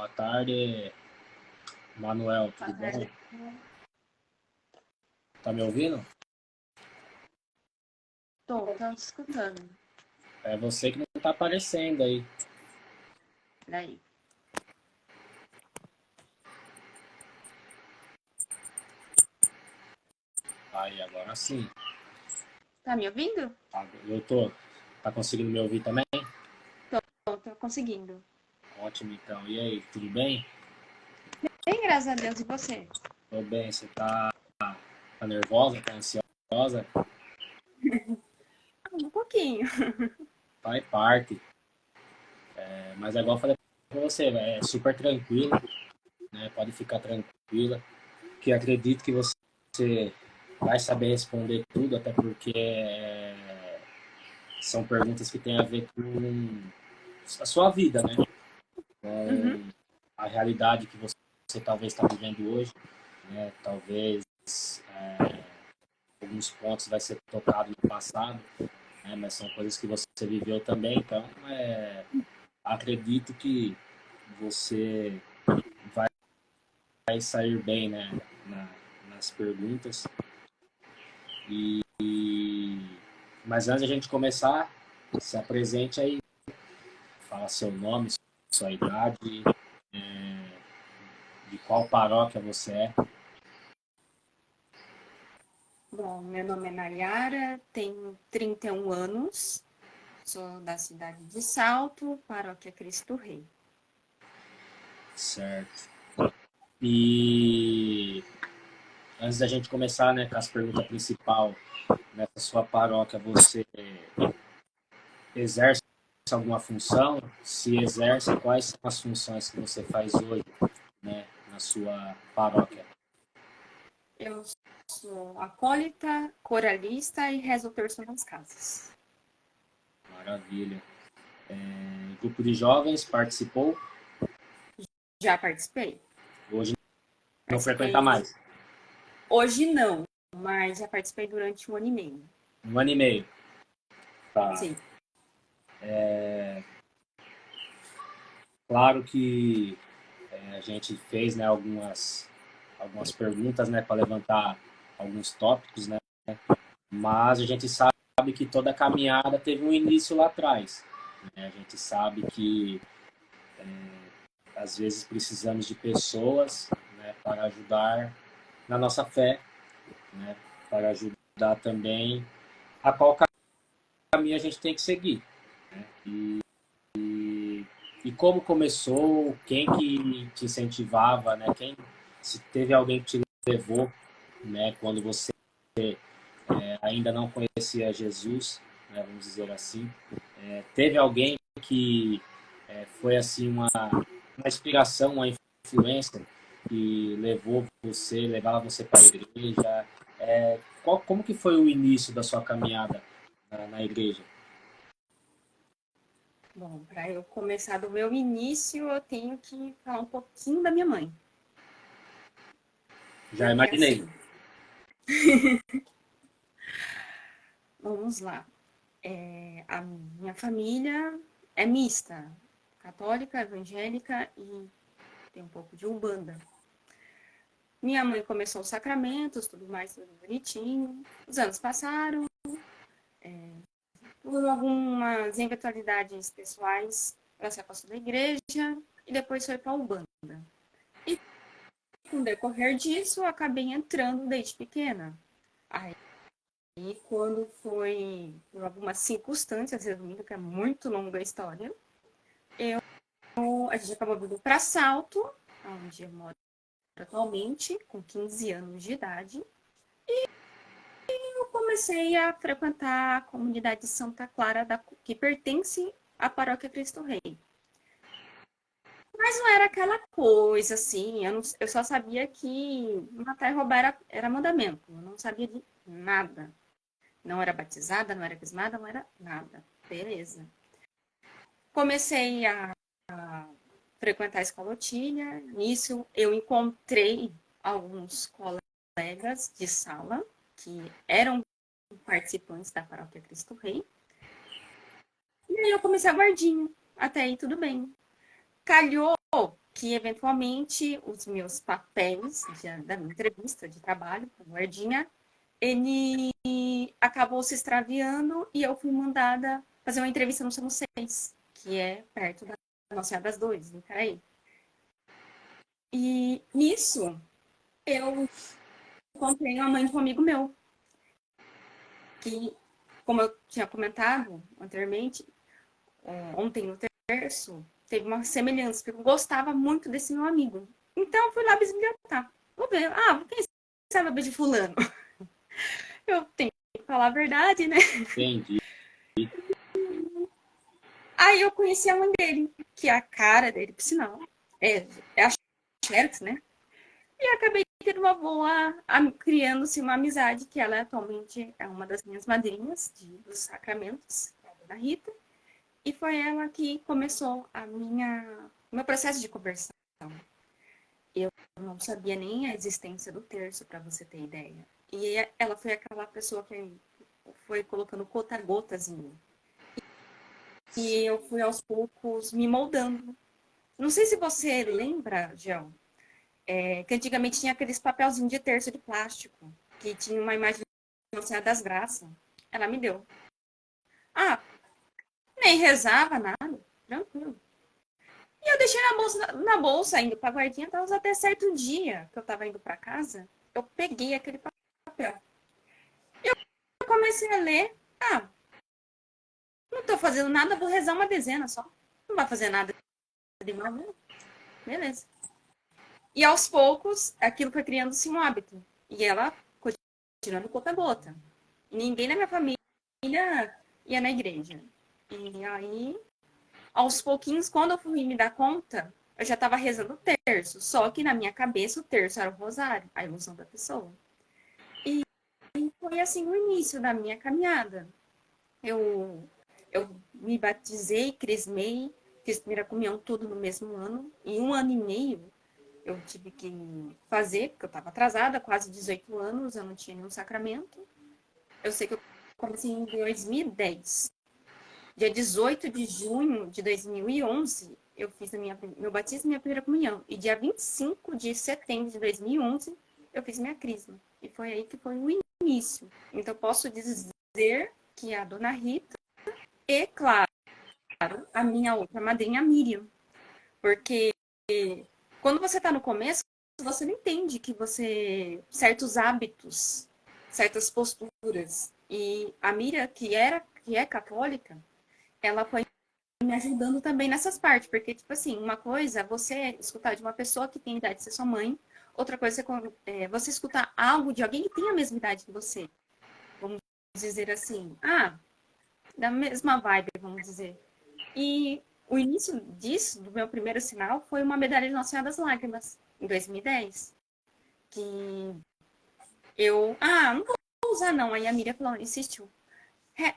Boa tarde, Manuel, tudo bom? Tá me ouvindo? Tô te escutando. É você que não tá aparecendo aí. Peraí. Aí, agora sim. Tá me ouvindo? Eu tô. Tá conseguindo me ouvir também? Tô conseguindo. Ótimo, então. E aí, tudo bem? Bem, graças a Deus, e você? Tô bem. Você tá nervosa? Tá ansiosa? Um pouquinho. Faz parte. Mas é igual eu falei pra você, é super tranquilo, né? Pode ficar tranquila. Que acredito que você vai saber responder tudo, até porque são perguntas que têm a ver com a sua vida, né? Uhum. Com a realidade que você talvez está vivendo hoje, né? Talvez alguns pontos vai ser tocado no passado, né? Mas são coisas que você viveu também, então acredito que você vai sair bem, né? Nas perguntas. E, mas antes de a gente começar, se apresente aí, fala seu nome, sua idade, de qual paróquia você é. Bom, meu nome é Nayara, tenho 31 anos, sou da cidade de Salto, paróquia Cristo Rei. Certo. E antes da gente começar, né, com as perguntas principal, nessa sua paróquia, você exerce alguma função? Se exerce, quais são as funções que você faz hoje, né, na sua paróquia? Eu sou acólita, coralista e rezo o terço nas casas. Maravilha. Grupo de jovens participou? Já participei. Hoje não frequenta Participei. mais. Hoje não, mas já participei durante 1 ano e meio. Um ano e meio. Tá. Sim. Claro que a gente fez, né, algumas perguntas, né, para levantar alguns tópicos, né? Mas a gente sabe que toda caminhada teve um início lá atrás, né? A gente sabe que às vezes precisamos de pessoas, né, para ajudar na nossa fé, né, para ajudar também a qual caminho a gente tem que seguir. E como começou, quem que te incentivava, né? Quem, se teve alguém que te levou, né? Quando você ainda não conhecia Jesus, né? Vamos dizer assim, teve alguém que foi assim uma inspiração, uma influência que levava você para a igreja. Como que foi o início da sua caminhada na igreja? Bom, para eu começar do meu início, eu tenho que falar um pouquinho da minha mãe. Já Porque imaginei. assim, vamos lá. A minha família é mista, católica, evangélica e tem um pouco de umbanda. Minha mãe começou os sacramentos, tudo mais, tudo bonitinho. Os anos passaram, por algumas eventualidades pessoais, ela se afastou da igreja e depois foi para a umbanda. E com o decorrer disso, eu acabei entrando desde pequena. Aí, quando foi por algumas circunstâncias, resumindo, que é muito longa a história, a gente acabou vindo para Salto, onde eu moro atualmente, com 15 anos de idade. Eu comecei a frequentar a comunidade de Santa Clara, que pertence à Paróquia Cristo Rei. Mas não era aquela coisa assim, eu só sabia que matar e roubar era mandamento, eu não sabia de nada. Não era batizada, não era crismada, não era nada. Beleza. Comecei a frequentar a escolotinha. Nisso eu encontrei alguns colegas de sala que eram participantes da Paróquia Cristo Rei. E aí eu comecei a guardinha. Até aí tudo bem. Calhou que eventualmente os meus papéis da minha entrevista de trabalho com guardinha, ele acabou se extraviando e eu fui mandada fazer uma entrevista no São 6, que é perto da Nossa Senhora das Dores, em Caraí. E nisso, eu encontrei uma mãe de um amigo meu, que, como eu tinha comentado anteriormente, ontem no terço, teve uma semelhança, porque eu gostava muito desse meu amigo. Então, eu fui lá bisbilhotar. Vou ver, quem sabe de fulano? Eu tenho que falar a verdade, né? Entendi. Aí eu conheci a mãe dele, que é a cara dele, por sinal, é a Xerox, né? E acabei tendo uma boa, criando-se uma amizade, que ela atualmente é uma das minhas madrinhas dos sacramentos, a dona Rita. E foi ela que começou o meu processo de conversão. Eu não sabia nem a existência do terço, para você ter ideia. E ela foi aquela pessoa que foi colocando gota-gotas em mim. E eu fui aos poucos me moldando. Não sei se você lembra, Gel, que antigamente tinha aqueles papelzinhos de terço de plástico, que tinha uma imagem de Nossa Senhora das Graças. Ela me deu. Ah, nem rezava nada, tranquilo. E eu deixei na bolsa indo pra guardinha, então até certo dia que eu tava indo para casa, eu peguei aquele papel. Eu comecei a ler. Não tô fazendo nada, vou rezar uma dezena só. Não vai fazer nada de mal, não. Beleza. E aos poucos, aquilo foi criando-se um hábito. E ela continuando gota a gota. E ninguém na minha família ia na igreja. E aí, aos pouquinhos, quando eu fui me dar conta, eu já estava rezando o terço. Só que na minha cabeça, o terço era o rosário, a ilusão da pessoa. E foi assim o início da minha caminhada. Eu me batizei, crismei, fiz primeira comunhão tudo no mesmo ano. Em um ano e meio, eu tive que fazer, porque eu estava atrasada, quase 18 anos, eu não tinha nenhum sacramento. Eu sei que eu comecei em 2010. Dia 18 de junho de 2011, eu fiz meu batismo e minha primeira comunhão. E dia 25 de setembro de 2011, eu fiz minha crisma. E foi aí que foi o início. Então, posso dizer que a dona Rita e, claro, a minha outra madrinha, Miriam. Porque quando você está no começo, você não entende que certos hábitos, certas posturas. E a Miriam, que é católica, ela foi me ajudando também nessas partes, porque, tipo assim, uma coisa é você escutar de uma pessoa que tem idade de ser sua mãe, outra coisa é você escutar algo de alguém que tem a mesma idade que você. Vamos dizer assim, da mesma vibe, vamos dizer. E o início disso, do meu primeiro sinal, foi uma medalha de Nossa Senhora das Lágrimas, em 2010. Que não vou usar não. Aí a Miriam falou, insistiu.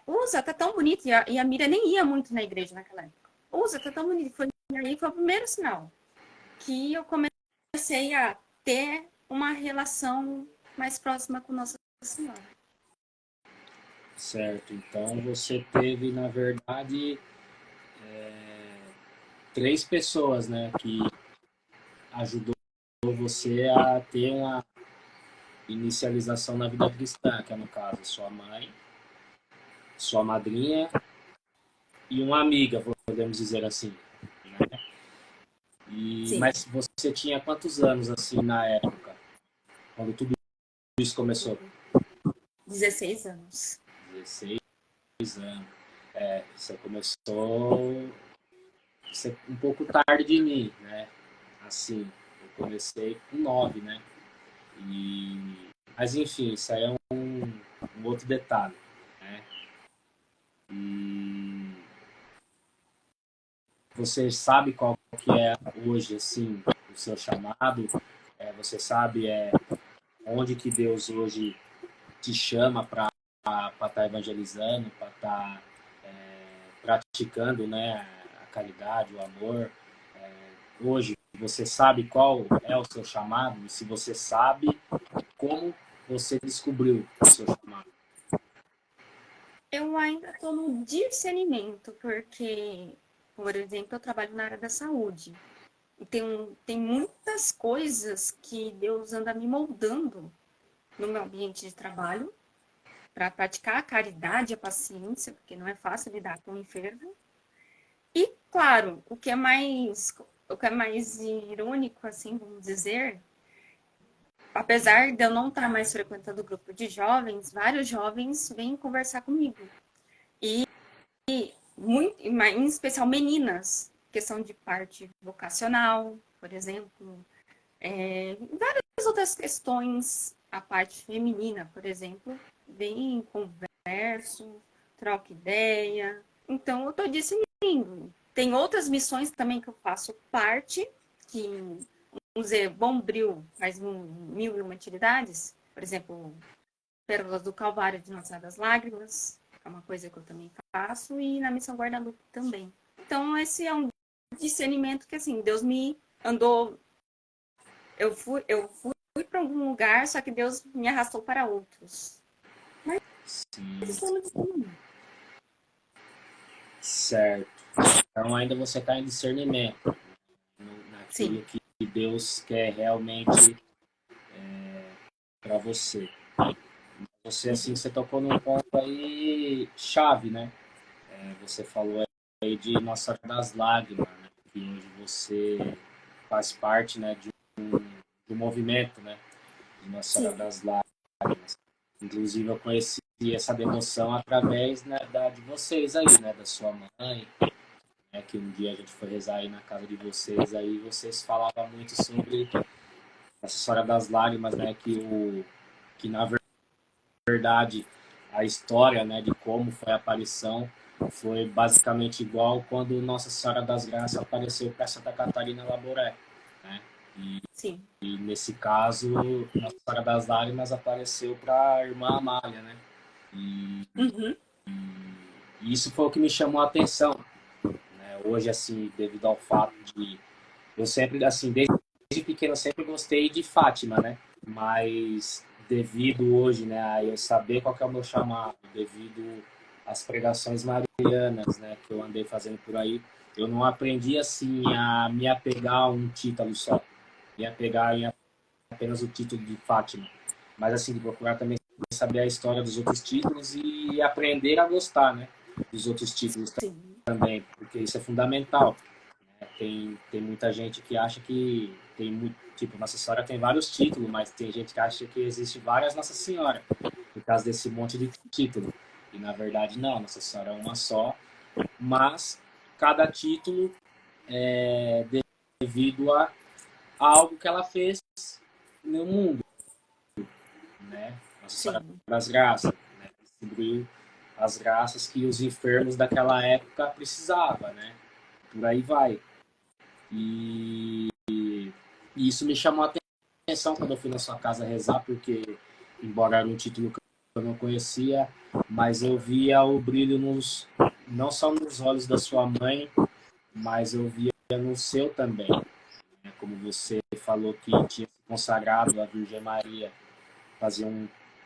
Usa, tá tão bonito. E a Miriam nem ia muito na igreja naquela época. Usa, tá tão bonito. Aí foi o primeiro sinal que eu comecei a ter uma relação mais próxima com Nossa Senhora. Certo. Então você teve, na verdade, três pessoas, né, que ajudou você a ter uma inicialização na vida cristã, que é no caso sua mãe, sua madrinha e uma amiga, podemos dizer assim, né? Sim. Mas você tinha quantos anos assim na época, quando tudo isso começou? 16 anos. 16 anos. Você começou um pouco tarde de mim, né? Assim, eu comecei com 9, né? Mas enfim, isso aí é um outro detalhe, né? E você sabe qual que é hoje, assim, o seu chamado? Você sabe onde que Deus hoje te chama para estar evangelizando, para estar praticando, né, a caridade, o amor. Hoje, você sabe qual é o seu chamado? E se você sabe, como você descobriu o seu chamado? Eu ainda estou no discernimento, porque, por exemplo, eu trabalho na área da saúde. tem muitas coisas que Deus anda me moldando no meu ambiente de trabalho para praticar a caridade e a paciência, porque não é fácil lidar com o enfermo. E, claro, o que é mais irônico, assim, vamos dizer, apesar de eu não estar mais frequentando o grupo de jovens, vários jovens vêm conversar comigo. E muito, em especial meninas, questão de parte vocacional, por exemplo, várias outras questões, a parte feminina, por exemplo, vem converso, troca ideia. Então, eu estou discernindo. Tem outras missões também que eu faço parte, que, vamos dizer, Bombril faz mil e uma atividades, por exemplo, Pérolas do Calvário de Nossa Senhora das Lágrimas, é uma coisa que eu também faço, e na Missão Guadalupe também. Então, esse é um discernimento que, assim, Deus me andou. Eu fui para algum lugar, só que Deus me arrastou para outros. Mas Sim, estou no discernimento. certo. Então ainda você está em discernimento Sim, naquilo que Deus quer realmente para você. Você, assim, você tocou num ponto aí chave, né? Você falou aí de Nossa Senhora das Lágrimas, né? Que hoje você faz parte, né, de um movimento, né? De Nossa Senhora sim, das Lágrimas. Inclusive, eu conheci essa devoção através, né, de vocês aí, né? Da sua mãe, né? Que um dia a gente foi rezar aí na casa de vocês, aí vocês falavam muito sobre Nossa Senhora das Lágrimas, né? Que na verdade a história, né, de como foi a aparição foi basicamente igual quando Nossa Senhora das Graças apareceu para Santa Catarina Laboré, né? sim. E nesse caso, Nossa Senhora das Lágrimas apareceu para a irmã Amália, né? E, Uhum. e isso foi o que me chamou a atenção, né? Hoje, assim, devido ao fato de eu sempre, assim, desde pequeno eu sempre gostei de Fátima, né? Mas devido hoje, né, a eu saber qual que é o meu chamado, devido às pregações marianas, né, que eu andei fazendo por aí, eu não aprendi, assim, a me apegar a um título só, me apegar em apenas o título de Fátima, mas, assim, de procurar também saber a história dos outros títulos e aprender a gostar, né, dos outros títulos Sim, também, porque isso é fundamental. Tem muita gente que acha que tem muito. Tipo, Nossa Senhora tem vários títulos, mas tem gente que acha que existe várias Nossa Senhora, por causa desse monte de título. E na verdade, não, Nossa Senhora é uma só, mas cada título é devido a algo que ela fez no mundo, né? Nossa Senhora sim, das Graças, né? Distribuiu as graças que os enfermos daquela época precisavam, né? Por aí vai. E E isso me chamou a atenção quando eu fui na sua casa rezar, porque, embora era um título que eu não conhecia, mas eu via o brilho não só nos olhos da sua mãe, mas eu via no seu também. Né? Como você falou que tinha se consagrado à Virgem Maria fazia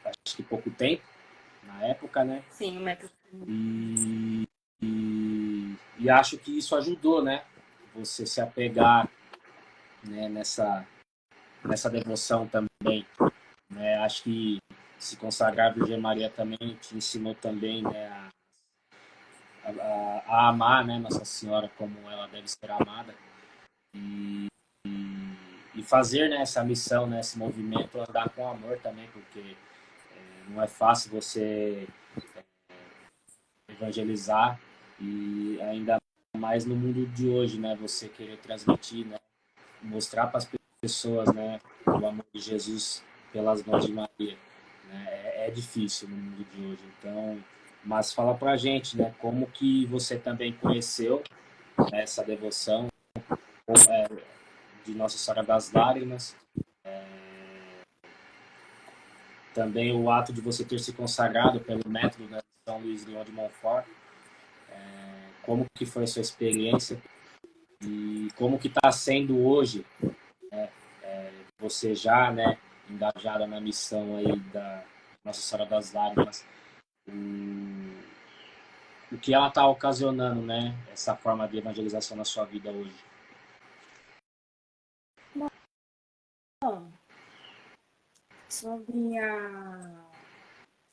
acho que pouco tempo, na época, né? sim, o método. E, e acho que isso ajudou, né? Você se apegar, né, nessa devoção também. Né? Acho que se consagrar a Virgem Maria também te ensinou também, né, a amar, né, Nossa Senhora como ela deve ser amada e fazer, né, essa missão, né, esse movimento andar com amor também, porque não é fácil você evangelizar e ainda mais no mundo de hoje, né, você querer transmitir, né, mostrar para as pessoas, né, o amor de Jesus pelas mãos de Maria. Né? É difícil no mundo de hoje. Então, mas fala pra gente, né, como que você também conheceu, né, essa devoção de Nossa Senhora das Lágrimas, também o ato de você ter se consagrado pelo método, né, de São Luís Leão de Montfort, como que foi a sua experiência e como que está sendo hoje você já, né, engajada na missão aí da Nossa Senhora das Lágrimas, o que ela está ocasionando, né, essa forma de evangelização na sua vida hoje. Sobre a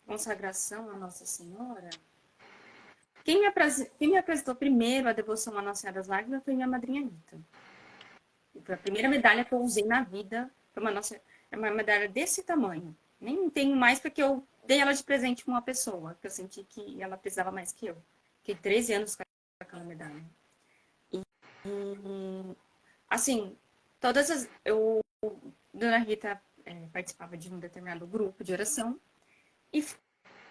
consagração à Nossa Senhora, quem me apresentou primeiro a devoção à Nossa Senhora das Lágrimas foi minha madrinha Rita. Foi a primeira medalha que eu usei na vida. Foi uma medalha desse tamanho. Nem tenho mais porque eu dei ela de presente para uma pessoa, que eu senti que ela precisava mais que eu. Fiquei 13 anos com aquela medalha. E, assim, Dona Rita participava de um determinado grupo de oração e,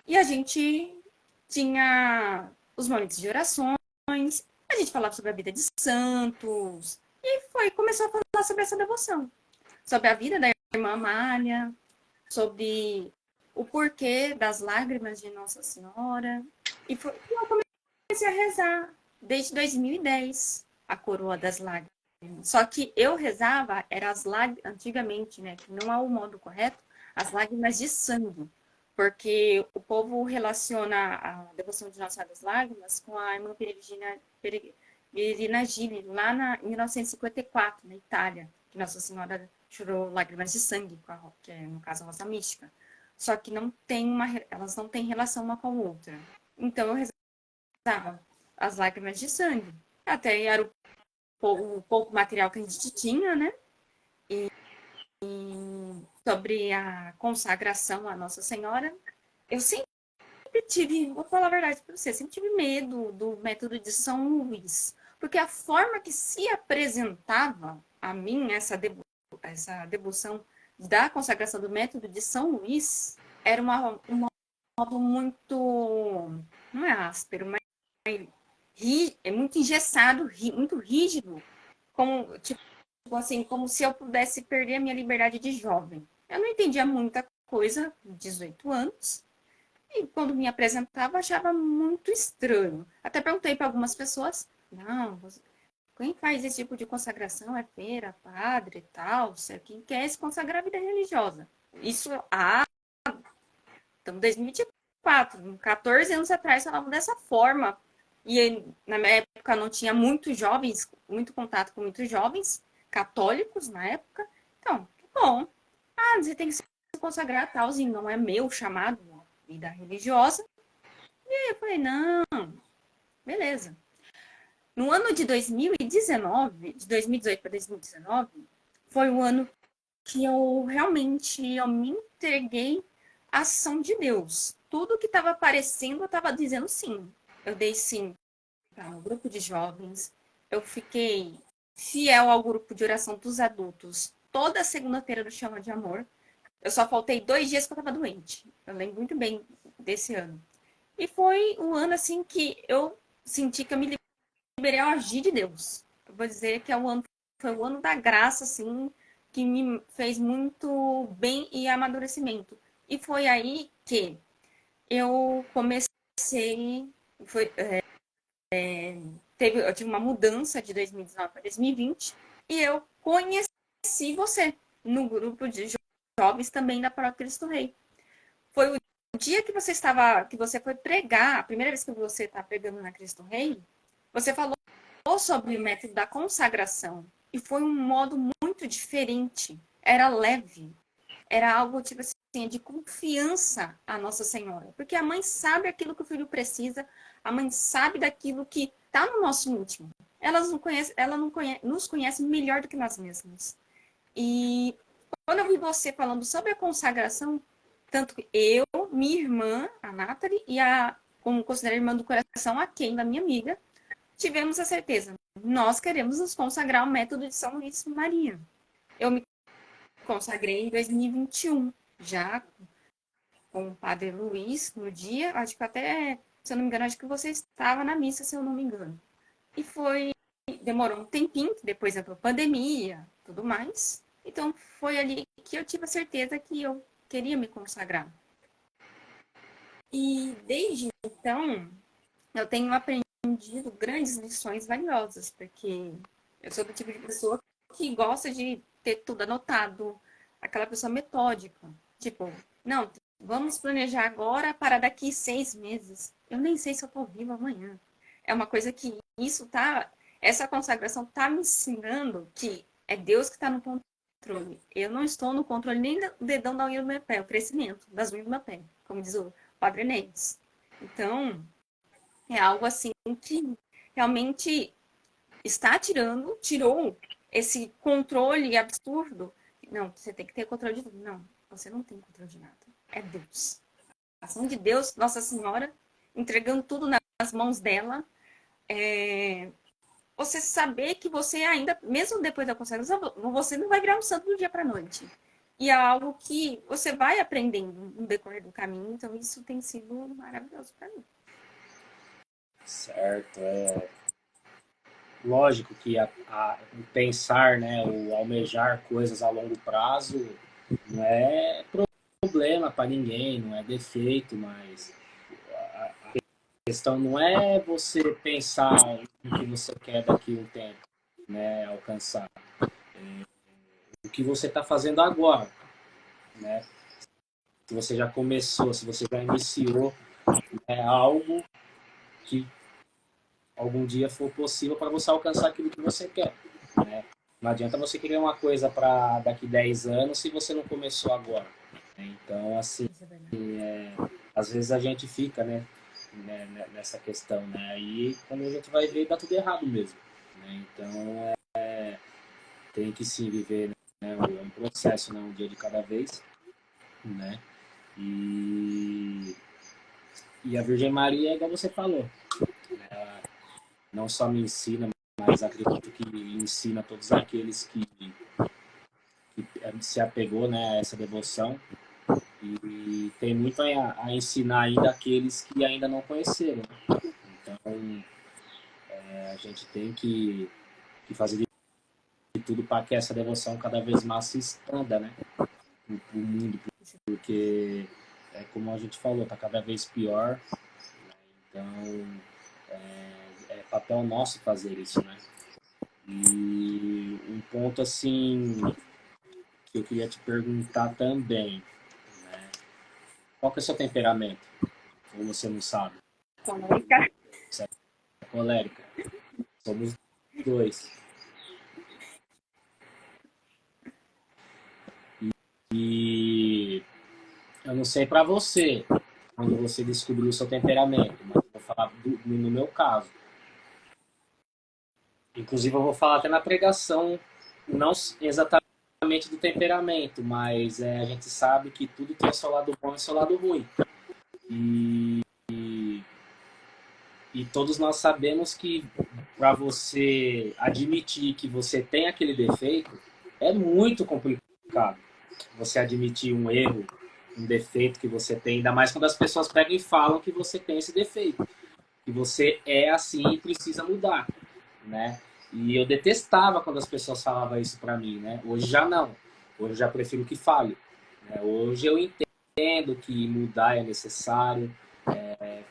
e a gente tinha os momentos de orações, a gente falava sobre a vida de santos e começou a falar sobre essa devoção, sobre a vida da irmã Amália, sobre o porquê das lágrimas de Nossa Senhora. E eu comecei a rezar desde 2010 a coroa das lágrimas. Só que eu rezava, era as lágrimas, antigamente, né, que não é o modo correto, as lágrimas de sangue. Porque o povo relaciona a devoção de Nossa Senhora das Lágrimas com a irmã Peregrina Gili, lá em 1954, na Itália, que Nossa Senhora chorou lágrimas de sangue, que é, no caso, a rosa mística. Só que elas não têm relação uma com a outra. Então, eu rezava as lágrimas de sangue. Até era o pouco material que a gente tinha, né? E sobre a consagração à Nossa Senhora, eu sempre vou falar a verdade para você, sempre tive medo do método de São Luís, porque a forma que se apresentava a mim essa devoção da consagração do método de São Luís era um modo muito, não é áspero, mas é muito engessado, muito rígido, como tipo assim, como se eu pudesse perder a minha liberdade de jovem. Eu não entendia muita coisa, 18 anos, e quando me apresentava, achava muito estranho. Até perguntei para algumas pessoas: não, quem faz esse tipo de consagração é feira, padre e tal, quem quer se consagrar a vida religiosa. Isso então, 2024, 14 anos atrás, falavam dessa forma. E na minha época não tinha muitos jovens, muito contato com muitos jovens católicos na época. Então, que bom. Você tem que se consagrar talzinho, não é meu chamado, vida religiosa. E eu falei, não, beleza. No ano de 2019, de 2018 para 2019, foi o ano que eu realmente me entreguei à ação de Deus. Tudo que estava aparecendo, eu estava dizendo sim. Eu dei sim para um grupo de jovens. Eu fiquei fiel ao grupo de oração dos adultos toda segunda-feira do Chama de Amor. Eu só faltei 2 dias que eu estava doente. Eu lembro muito bem desse ano. E foi um ano assim que eu senti que eu me liberei ao agir de Deus. Eu vou dizer que foi o ano da graça, assim, que me fez muito bem e amadurecimento. E foi aí que eu comecei, eu tive uma mudança de 2019 para 2020 e eu conheci você no grupo de jovens também da Paróquia Cristo Rei. Foi o dia que você foi pregar, a primeira vez que você está pregando na Cristo Rei, você falou sobre o método da consagração e foi um modo muito diferente. Era leve, era algo tipo assim de confiança à Nossa Senhora, porque a mãe sabe aquilo que o filho precisa, a mãe sabe daquilo que está no nosso íntimo. Ela não conhece, nos conhece melhor do que nós mesmos. E quando eu vi você falando sobre a consagração, tanto eu, minha irmã, a Nathalie, e como considero irmã do coração, a Ken, da minha amiga, tivemos a certeza. Nós queremos nos consagrar ao método de São Luís Maria. Eu me consagrei em 2021, já com o Padre Luiz no dia, acho que até, se eu não me engano, acho que você estava na missa, se eu não me engano. E demorou um tempinho, depois entrou pandemia, tudo mais. Então foi ali que eu tive a certeza que eu queria me consagrar. E desde então, eu tenho aprendido grandes lições valiosas, porque eu sou do tipo de pessoa que gosta de ter tudo anotado, aquela pessoa metódica. Tipo, não, vamos planejar agora para daqui 6 meses. Eu nem sei se eu estou viva amanhã. É uma coisa que essa consagração tá me ensinando que é Deus que está no controle. Eu não estou no controle nem do dedão da unha do meu pé, o crescimento das unhas do meu pé, como diz o Padre Enéas. Então, é algo assim que realmente tirou esse controle absurdo. Não, você tem que ter controle de tudo. Não, você não tem controle de nada. É Deus. A ação de Deus, Nossa Senhora, entregando tudo nas mãos dela. Você saber que você ainda, mesmo depois da consagração, você não vai virar um santo do dia para a noite. E é algo que você vai aprendendo no decorrer do caminho. Então, isso tem sido maravilhoso para mim. Certo, é lógico que o pensar, né, o almejar coisas a longo prazo não é problema para ninguém, não é defeito, mas a questão não é você pensar o que você quer daqui a um tempo, né, alcançar. O que você está fazendo agora, né? Se você já começou, se você já iniciou, é algo que algum dia for possível para você alcançar aquilo que você quer, né? Não adianta você querer uma coisa para daqui 10 anos se você não começou agora. Né? Então, assim, às vezes a gente fica, né, nessa questão, né? Aí quando a gente vai ver, dá tudo errado mesmo. Né? Então, tem que sim viver, né, um processo, né, um dia de cada vez, né? E, e a Virgem Maria é igual você falou, ela não só me ensina, mas acredito que ensina todos aqueles que se apegou, né, a essa devoção e tem muito a ensinar ainda aqueles que ainda não conheceram. Então, a gente tem que fazer de tudo para que essa devoção cada vez mais se expanda, né, no mundo, porque como a gente falou, tá cada vez pior. Então, é papel nosso fazer isso, né? E um ponto assim que eu queria te perguntar também, né? Qual que é o seu temperamento? Ou você não sabe? Colérica. Você é colérica? Somos dois. E eu não sei para você, quando você descobriu o seu temperamento, mas eu vou falar no meu caso. Inclusive, eu vou falar até na pregação, não exatamente do temperamento, mas a gente sabe que tudo tem o seu lado bom e o seu lado ruim. E, e todos nós sabemos que para você admitir que você tem aquele defeito, é muito complicado. Você admitir um erro, um defeito que você tem, ainda mais quando as pessoas pegam e falam que você tem esse defeito, que você é assim e precisa mudar, né? E eu detestava quando as pessoas falavam isso para mim, né? Hoje já não. Hoje eu já prefiro que fale. Né? Hoje eu entendo que mudar é necessário,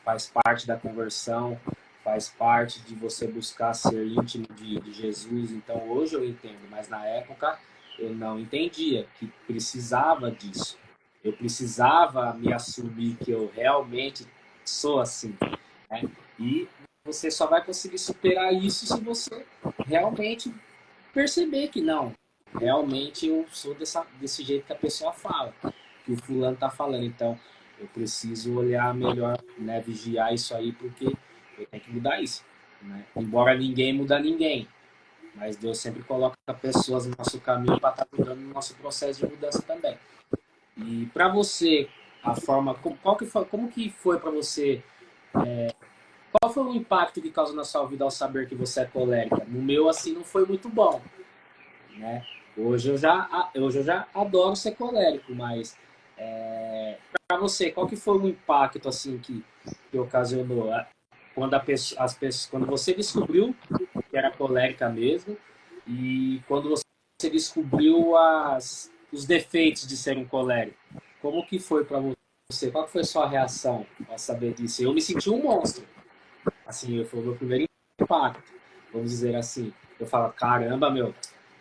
faz parte da conversão, faz parte de você buscar ser íntimo de Jesus. Então hoje eu entendo, mas na época eu não entendia que precisava disso. Eu precisava me assumir que eu realmente sou assim. Né? E você só vai conseguir superar isso se você realmente perceber que não, realmente eu sou desse jeito que a pessoa fala, que o fulano tá falando. Então, eu preciso olhar melhor, né, vigiar isso aí, porque eu tenho que mudar isso. Né? Embora ninguém muda ninguém, mas Deus sempre coloca pessoas no nosso caminho para estar ajudando no nosso processo de mudança também. E para você, a forma, como que foi para você, qual foi o impacto que causou na sua vida ao saber que você é colérica? No meu, assim, não foi muito bom, né? Hoje eu já adoro ser colérico, mas para você, qual que foi o impacto assim que ocasionou quando quando você descobriu que era colérica mesmo e quando você descobriu os defeitos de ser um colérico? Como que foi para você? Qual que foi a sua reação ao saber disso? Eu me senti um monstro. Assim, foi o meu primeiro impacto, vamos dizer assim. Eu falo, caramba, meu,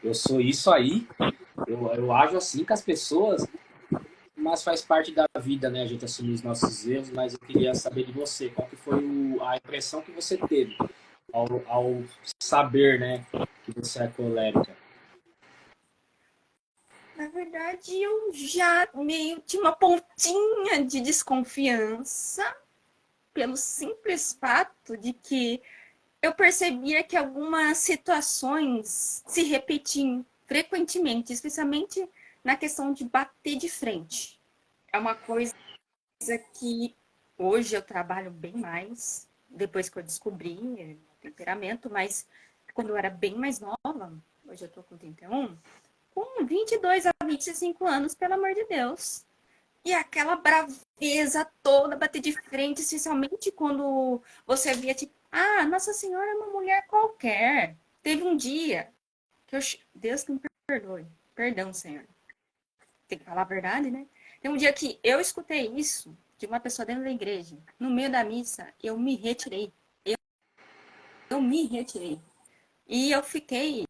eu sou isso aí, eu ajo assim com as pessoas, mas faz parte da vida, né? A gente assumir os nossos erros, mas eu queria saber de você, qual que foi a impressão que você teve ao saber, né, que você é colérica. verdade, eu já meio tinha uma pontinha de desconfiança pelo simples fato de que eu percebia que algumas situações se repetiam frequentemente, especialmente na questão de bater de frente. É uma coisa que hoje eu trabalho bem mais, depois que eu descobri o temperamento, mas quando eu era bem mais nova, hoje eu tô com 31, com 22 a 25 anos, pelo amor de Deus. E aquela braveza toda, bater de frente, especialmente quando você via, tipo, ah, Nossa Senhora é uma mulher qualquer. Teve um dia que eu. Deus que me perdoe. Perdão, Senhor. Tem que falar a verdade, né? Tem um dia que eu escutei isso de uma pessoa dentro da igreja. No meio da missa, eu me retirei. Eu me retirei. E eu fiquei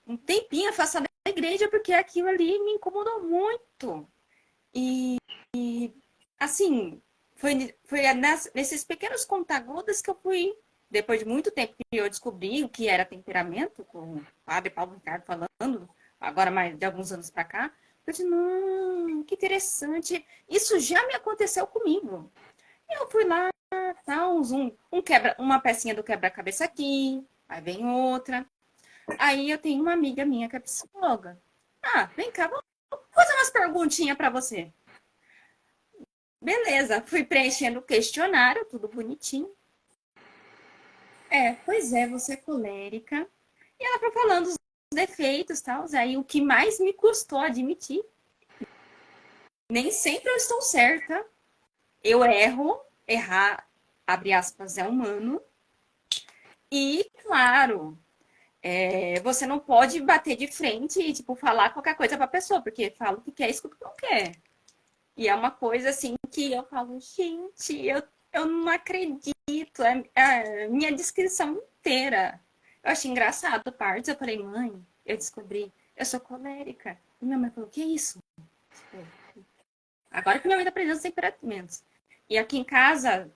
um tempinho afastada da igreja porque aquilo ali me incomodou muito. E assim, foi nesses pequenos conta-gotas que eu fui, depois de muito tempo que eu descobri o que era temperamento, com o padre Paulo Ricardo falando, agora mais de alguns anos para cá, eu disse, não, que interessante, isso já me aconteceu comigo. E eu fui lá, tá, uma pecinha do quebra-cabeça aqui, aí vem outra. Aí eu tenho uma amiga minha que é psicóloga. Ah, vem cá, vou fazer umas perguntinhas para você. Beleza, fui preenchendo o questionário, tudo bonitinho. Pois é, você é colérica. E ela foi falando os defeitos, tal. Aí o que mais me custou admitir, nem sempre eu estou certa. Eu erro, errar, abre aspas, é humano. E, claro, você não pode bater de frente e, tipo, falar qualquer coisa pra pessoa, porque fala o que quer, escuta o que não quer. E é uma coisa assim que eu falo, gente, eu não acredito. É a minha descrição inteira. Eu achei engraçado partes. Eu falei, mãe, eu descobri, eu sou colérica. E minha mãe falou, que isso? Agora que minha mãe tá aprendendo os temperamentos. E aqui em casa,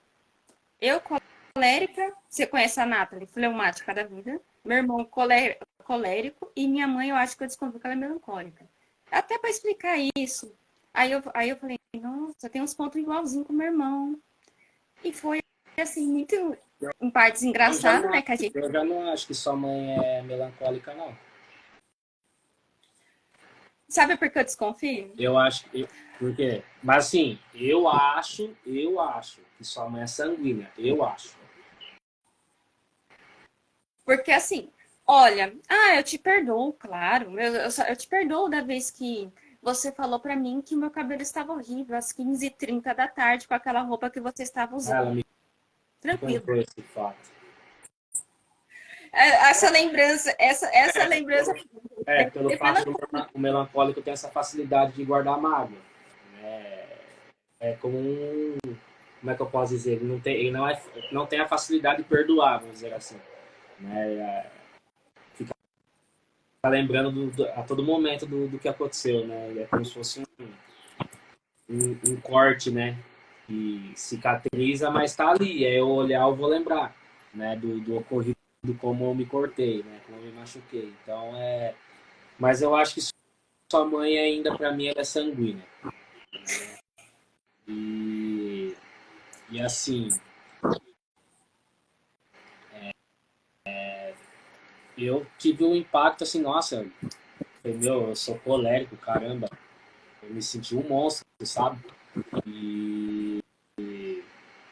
eu colérica, você conhece a Nathalie, fleumática da vida. Meu irmão colérico e minha mãe, eu acho que eu descobri que ela é melancólica. Até para explicar isso. Aí eu falei, nossa, tem uns pontos igualzinho com meu irmão. E foi, assim, muito, em partes engraçado, né? Que a gente... Eu já não acho que sua mãe é melancólica, não. Sabe por que eu desconfio? Eu acho que. Por quê? Mas assim, eu acho que sua mãe é sanguínea. Eu acho. Porque, assim, olha, eu te perdoo, claro. Eu te perdoo da vez que você falou pra mim que o meu cabelo estava horrível às 15h30 da tarde com aquela roupa que você estava Ela usando. me Tranquilo. contou esse fato. Essa lembrança. Pelo fato do o melancólico ter essa facilidade de guardar mágoa. É como um. Como é que eu posso dizer? Ele não tem a facilidade de perdoar, vamos dizer assim. Né? Fica lembrando a todo momento do que aconteceu, né? É como se fosse um corte, né? Que cicatriza, mas tá ali. É eu olhar, eu vou lembrar, né? Do ocorrido, como eu me cortei, né? Como eu me machuquei. Então, Mas eu acho que sua mãe ainda, para mim, ela é sanguínea. E, e assim, eu tive um impacto assim, nossa, eu sou colérico, caramba. Eu me senti um monstro, sabe? E,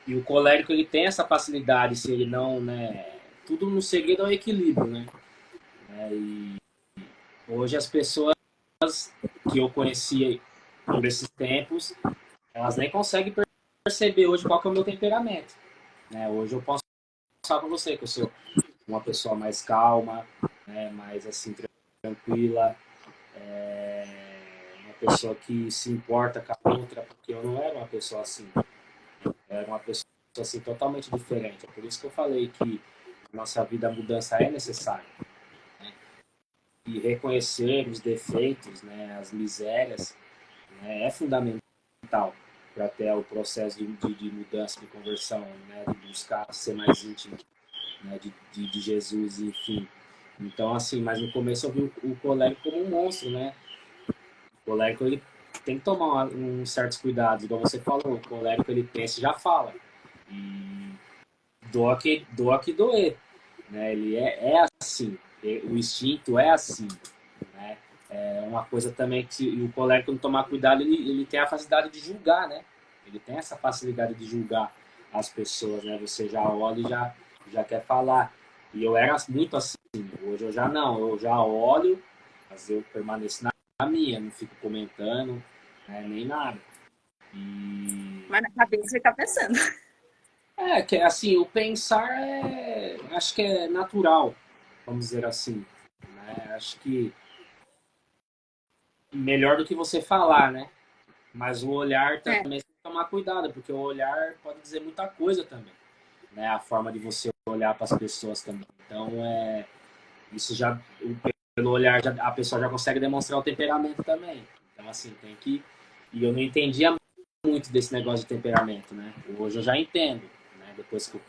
e o colérico, ele tem essa facilidade, se ele não, né? Tudo no segredo é o equilíbrio, né? E hoje as pessoas que eu conhecia por esses tempos, elas nem conseguem perceber hoje qual que é o meu temperamento. Né? Hoje eu posso falar para você que eu sou uma pessoa mais calma, né? Mais assim, tranquila, uma pessoa que se importa com a outra, porque eu não era uma pessoa assim. Eu era uma pessoa assim totalmente diferente. É por isso que eu falei que na nossa vida a mudança é necessária. Né? E reconhecer os defeitos, né? As misérias, né? É fundamental para até o processo de mudança, de conversão, né? De buscar ser mais íntimo, né? De Jesus, enfim. Então, assim, mas no começo eu vi o colérico como um monstro, né? colérico, ele tem que tomar uns certos cuidados, igual você falou, o colérico, ele pensa e já fala. E doa que doer, né? Ele é assim, o instinto é assim, né? É uma coisa também que se o colérico não tomar cuidado, ele tem a facilidade de julgar, né? Ele tem essa facilidade de julgar as pessoas, né? Você já olha e já quer falar. E eu era muito assim, hoje eu já não, eu já olho, mas eu permaneço na minha, não fico comentando, né? Nem nada. E Mas na cabeça você tá pensando. que assim, o pensar acho que é natural, vamos dizer assim, né? Acho que melhor do que você falar, né? Mas o olhar É, também tem que tomar cuidado, porque o olhar pode dizer muita coisa também, né? A forma de você olhar para as pessoas também. Então, isso já, pelo olhar, a pessoa já consegue demonstrar o temperamento também. Então, assim, tem que. E eu não entendia muito desse negócio de temperamento, né? Hoje eu já entendo, né? Depois que eu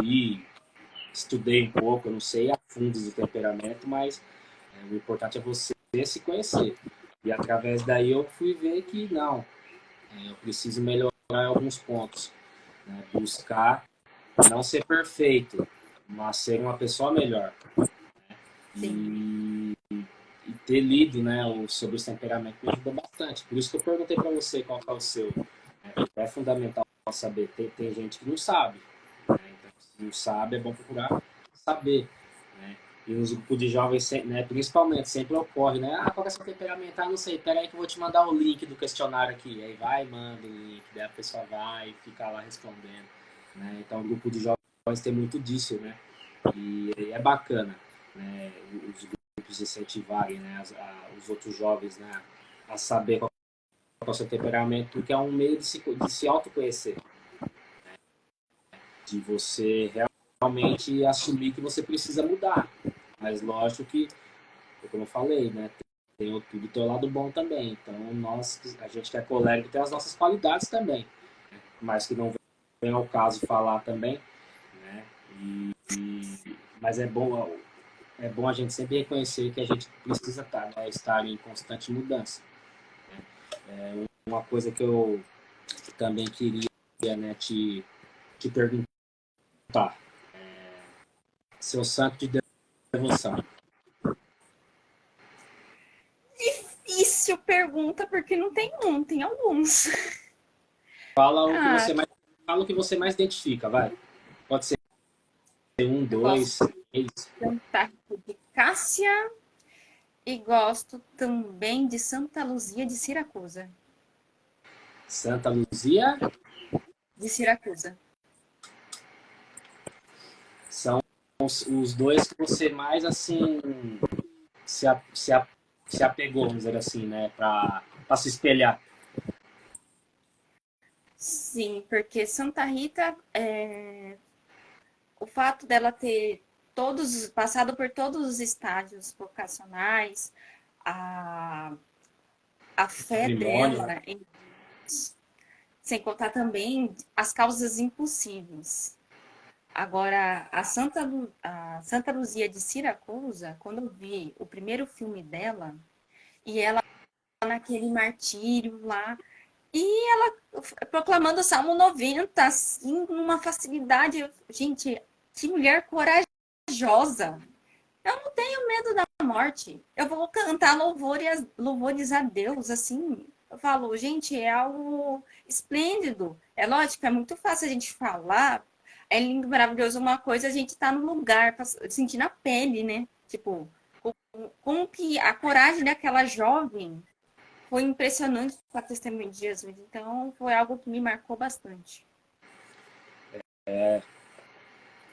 li, estudei um pouco, eu não sei a fundo do temperamento, mas o importante é você se conhecer. E através daí eu fui ver que não, eu preciso melhorar em alguns pontos, né? Buscar não ser perfeito, mas ser uma pessoa melhor. sim. E ter lido, né, sobre os temperamentos me ajudou bastante. Por isso que eu perguntei para você qual é o seu. Né? É fundamental saber. Tem gente que não sabe. Né? Então, se não sabe, é bom procurar saber. Né? E nos grupos de jovens, né, principalmente, sempre ocorre, né? Ah, qual é o seu temperamento? Ah, não sei, peraí que eu vou te mandar o link do questionário aqui. Aí vai, manda o link, daí a pessoa vai e fica lá respondendo. Né? Então, o grupo de jovens tem muito disso, né? E é bacana, né? Os grupos incentivarem, né? Os outros jovens, né? A saber qual é o seu temperamento, porque é um meio de se autoconhecer, de você realmente assumir que você precisa mudar. Mas lógico que, como eu falei, né? Tem tudo teu lado bom também. Então, a gente que é colérico tem as nossas qualidades também, mas que não vem ao caso falar também, né? Mas é bom a gente sempre reconhecer que a gente precisa estar em constante mudança. Uma coisa que eu também queria, né, te perguntar, seu santo de devoção. Difícil pergunta, porque não tem um, tem alguns. Fala o que Ah, você mais, fala o que você mais identifica, vai. Pode ser um, eu gosto dois, três. de Santa Rita de Cássia e gosto também de Santa Luzia de Siracusa. Santa Luzia De Siracusa. são os dois que você mais assim se, a- se, a- se apegou, vamos dizer assim, né, para se espelhar. Sim, porque Santa Rita, o fato dela ter passado por todos os estágios vocacionais, a, a fé Patrimônio, dela, sem contar também as causas impossíveis. Agora, a Santa Luzia de Siracusa, quando eu vi o primeiro filme dela, e ela naquele martírio lá, e ela proclamando o Salmo 90, assim, numa facilidade. Gente, que mulher corajosa. Eu não tenho medo da morte. Eu vou cantar louvores a Deus, assim. Eu falo, gente, é algo esplêndido. É lógico, é muito fácil a gente falar. É lindo, maravilhoso, uma coisa, a gente tá no lugar, sentir na pele, né? Tipo, como que a coragem daquela jovem foi impressionante com a testemunha de Jesus. Então, foi algo que me marcou bastante.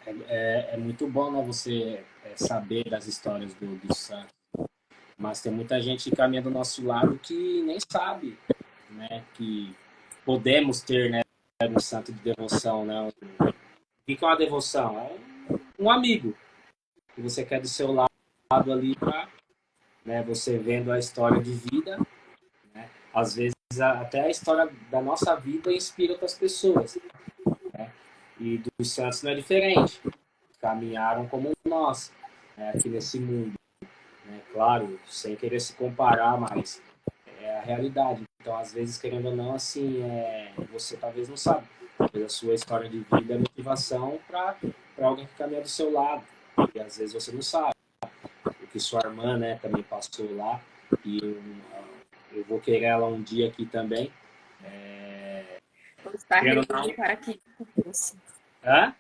é muito bom, né, você saber das histórias do santo. Mas tem muita gente caminhando do nosso lado que nem sabe, né, que podemos ter, né, um santo de devoção, né? O que é uma devoção? É um amigo que você quer do seu lado ali para, né, você vendo a história de vida, né? Às vezes até a história da nossa vida inspira outras pessoas, né? E dos santos não é diferente. Caminharam como nós, né, aqui nesse mundo, né? Claro, sem querer se comparar, mas a realidade. Então, às vezes, querendo ou não, assim, você talvez não sabe. Talvez a sua história de vida é motivação para alguém que caminha do seu lado. E às vezes você não sabe. O que sua irmã, né, também passou lá. E eu vou querer ela um dia aqui também. Vou estar Querendo ou rezando não. para que isso aconteça. Hã?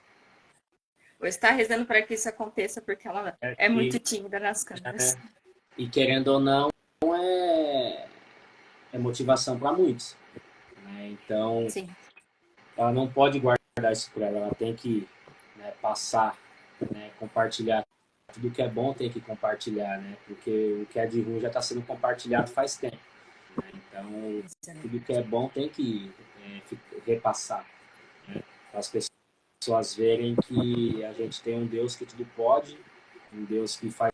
Vou estar rezando para que isso aconteça, porque ela é E, muito tímida nas câmeras. e querendo ou não, é, é motivação para muitos. Né? Então, Sim, ela não pode guardar isso por ela, ela tem que, né, passar, né, compartilhar. Tudo que é bom tem que compartilhar, né? Porque o que é de ruim já está sendo compartilhado faz tempo. Né? Então, isso é tudo verdade. que é bom tem que repassar. Né? Para as pessoas verem que a gente tem um Deus que tudo pode, um Deus que faz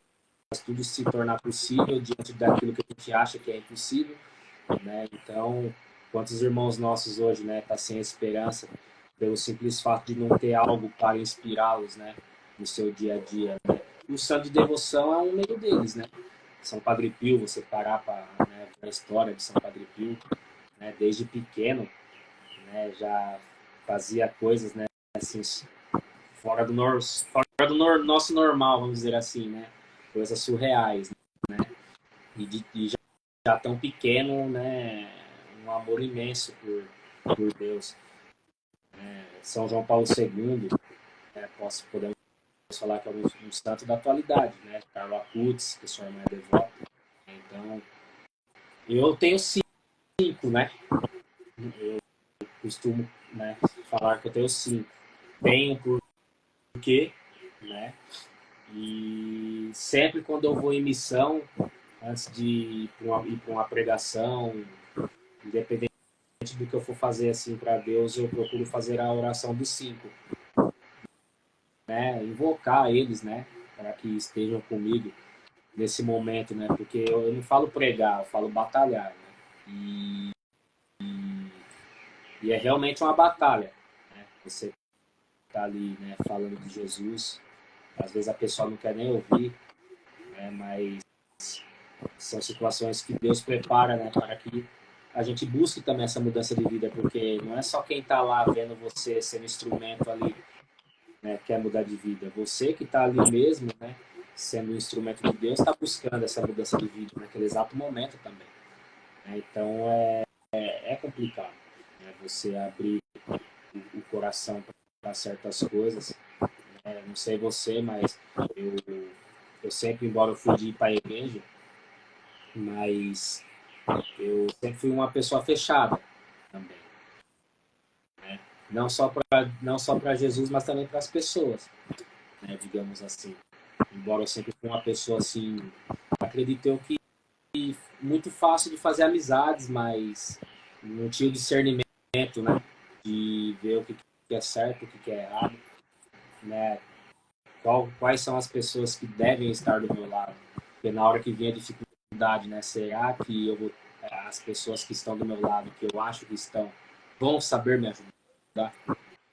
tudo se tornar possível diante daquilo que a gente acha que é impossível. Né? Então, quantos irmãos nossos hoje, né, tá sem esperança pelo simples fato de não ter algo para inspirá-los, né, no seu dia a dia, né? E o santo de devoção é um meio deles, né? São Padre Pio, você parar para, né, a história de São Padre Pio, né, desde pequeno, né, já fazia coisas, né, assim, fora do nosso normal, vamos dizer assim, né? Coisas surreais, né? E já tão pequeno, né? Um amor imenso por Deus. São João Paulo II, né, podemos falar que é um santo da atualidade, né? Carlo Acutis, que sua irmã é devota. Então, eu tenho cinco, né? Eu costumo, né, falar que eu tenho cinco. Tenho porquê, né? E sempre quando eu vou em missão, antes de ir para uma pregação, independente do que eu for fazer assim para Deus, eu procuro fazer a oração dos cinco, né? Invocar eles, né? Para que estejam comigo nesse momento, né? Porque eu não falo pregar, eu falo batalhar, né? E é realmente uma batalha, né? Você tá ali, né? Falando de Jesus, às vezes a pessoa não quer nem ouvir, né? Mas são situações que Deus prepara, né? Para que a gente busque também essa mudança de vida, porque não é só quem está lá vendo você sendo instrumento ali, né, quer mudar de vida. Você que está ali mesmo, né, sendo um instrumento de Deus, está buscando essa mudança de vida naquele exato momento também. Né? Então é complicado, né, você abrir o coração para certas coisas. Não sei você, mas eu, eu sempre, embora eu fui de ir para a igreja, mas eu sempre fui uma pessoa fechada também. Não só para Jesus, mas também para as pessoas, né, digamos assim. Embora eu sempre fui uma pessoa assim, acredito eu que muito fácil de fazer amizades, mas não tinha o discernimento, né, de ver o que é certo, o que é errado, né, quais são as pessoas que devem estar do meu lado. Porque na hora que vem a dificuldade, né, será que eu vou, as pessoas que estão do meu lado, que eu acho que estão, vão saber me ajudar?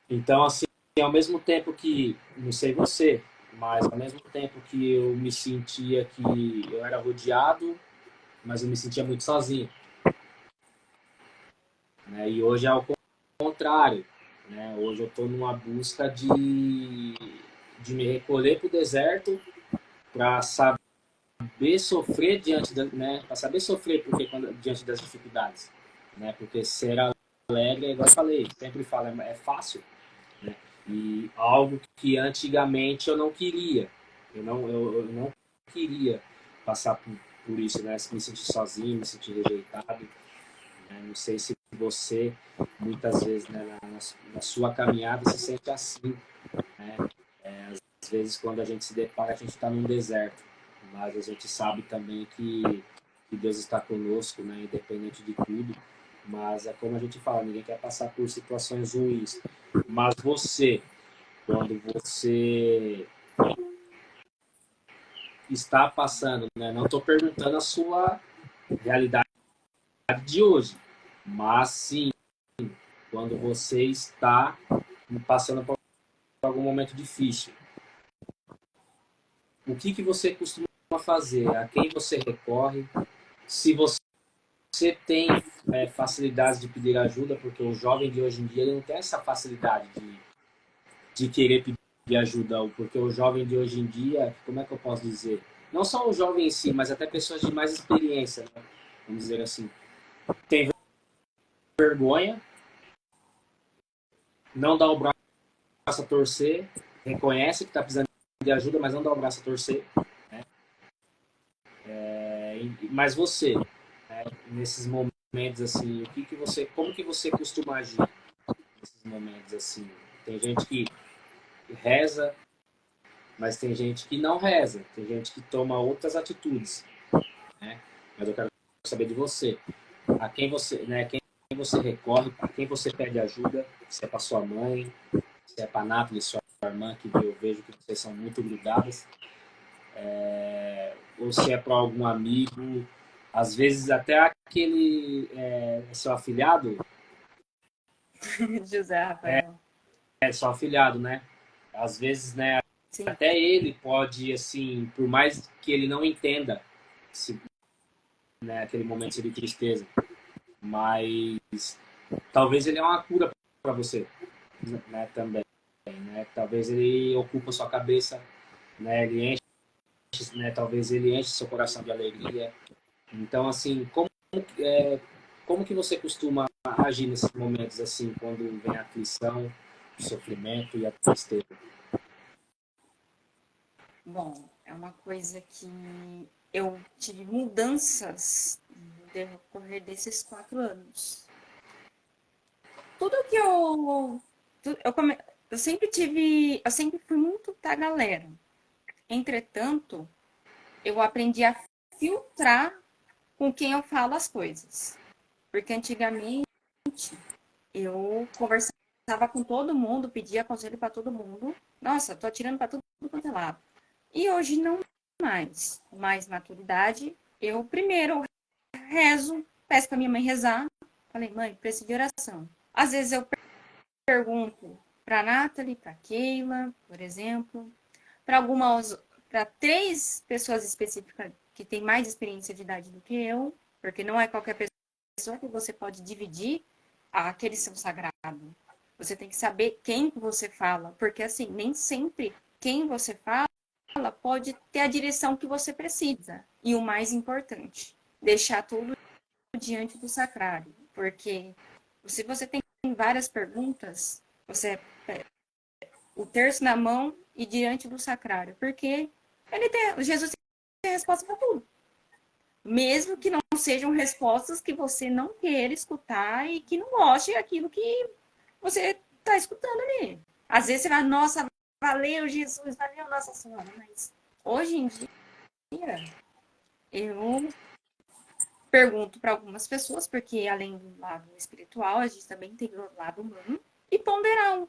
Então, assim, ao mesmo tempo que, não sei você, mas ao mesmo tempo que eu me sentia que eu era rodeado, mas eu me sentia muito sozinho. Né? E hoje é o contrário. Né? Hoje eu estou numa busca de me recolher para o deserto para saber sofrer né? Para saber sofrer diante das dificuldades. Né? Porque ser alegre, igual eu falei, sempre falo, é fácil. Né? E algo que antigamente eu não queria. Eu não queria passar por isso, né? Me sentir sozinho, me sentir rejeitado. Né? Não sei se você, muitas vezes, né, na sua caminhada, se sente assim. Né? Às vezes, quando a gente se depara, a gente está num deserto. Mas a gente sabe também que Deus está conosco, né? Independente de tudo. Mas é como a gente fala, ninguém quer passar por situações ruins. Mas quando você está passando, né? Não estou perguntando a sua realidade de hoje, mas sim quando você está passando por algum momento difícil. O que você costuma fazer? A quem você recorre? Se você você tem facilidade de pedir ajuda, porque o jovem de hoje em dia ele não tem essa facilidade de querer pedir ajuda, porque o jovem de hoje em dia, como é que eu posso dizer? Não só o jovem em si, mas até pessoas de mais experiência, né? Vamos dizer assim. Tem vergonha, não dá o braço a torcer, reconhece que está precisando de ajuda, mas não dá o braço a torcer. Né? Mas você, né, nesses momentos assim, como que você costuma agir nesses momentos assim? Tem gente que reza, mas tem gente que não reza, tem gente que toma outras atitudes, né? Mas eu quero saber de você, a quem você, né, quem você recorre, a quem você pede ajuda, se é para sua mãe, se é para a Nathalie, sua irmã, que eu vejo que vocês são muito grudadas, ou se é para algum amigo, às vezes até aquele seu afilhado, José Rafael. seu afilhado, né? Às vezes, né, Sim. até ele pode, assim, por mais que ele não entenda se, né, aquele momento de tristeza, mas talvez ele é uma cura para você, né, também, né? Talvez ele ocupa sua cabeça, né? Ele enche, né? Talvez ele enche seu coração de alegria. Então, assim, como que você costuma agir nesses momentos assim, quando vem a aflição, o sofrimento e a tristeza? Bom, é uma coisa que eu tive mudanças no decorrer desses 4 anos. Tudo que eu eu sempre fui muito da galera. Entretanto, eu aprendi a filtrar com quem eu falo as coisas. Porque antigamente eu conversava com todo mundo, pedia conselho para todo mundo. Nossa, tô atirando para tudo quanto é lado. E hoje não mais. Com mais maturidade, eu primeiro rezo, peço para minha mãe rezar. Falei, mãe, preciso de oração. Às vezes eu pergunto para a Nathalie, para a Keila, por exemplo, para 3 pessoas específicas que têm mais experiência de idade do que eu, porque não é qualquer pessoa que você pode dividir aquele seu sagrado. Você tem que saber quem você fala, porque assim, nem sempre quem você fala pode ter a direção que você precisa. E o mais importante, deixar tudo diante do sacrário, porque se você tem várias perguntas, você o terço na mão e diante do sacrário, porque Jesus tem resposta para tudo. Mesmo que não sejam respostas que você não queira escutar e que não goste aquilo que você está escutando ali. Às vezes você vai, nossa, valeu Jesus, valeu Nossa Senhora, mas hoje em dia eu pergunto para algumas pessoas, porque além do lado espiritual, a gente também tem o lado humano, e ponderar um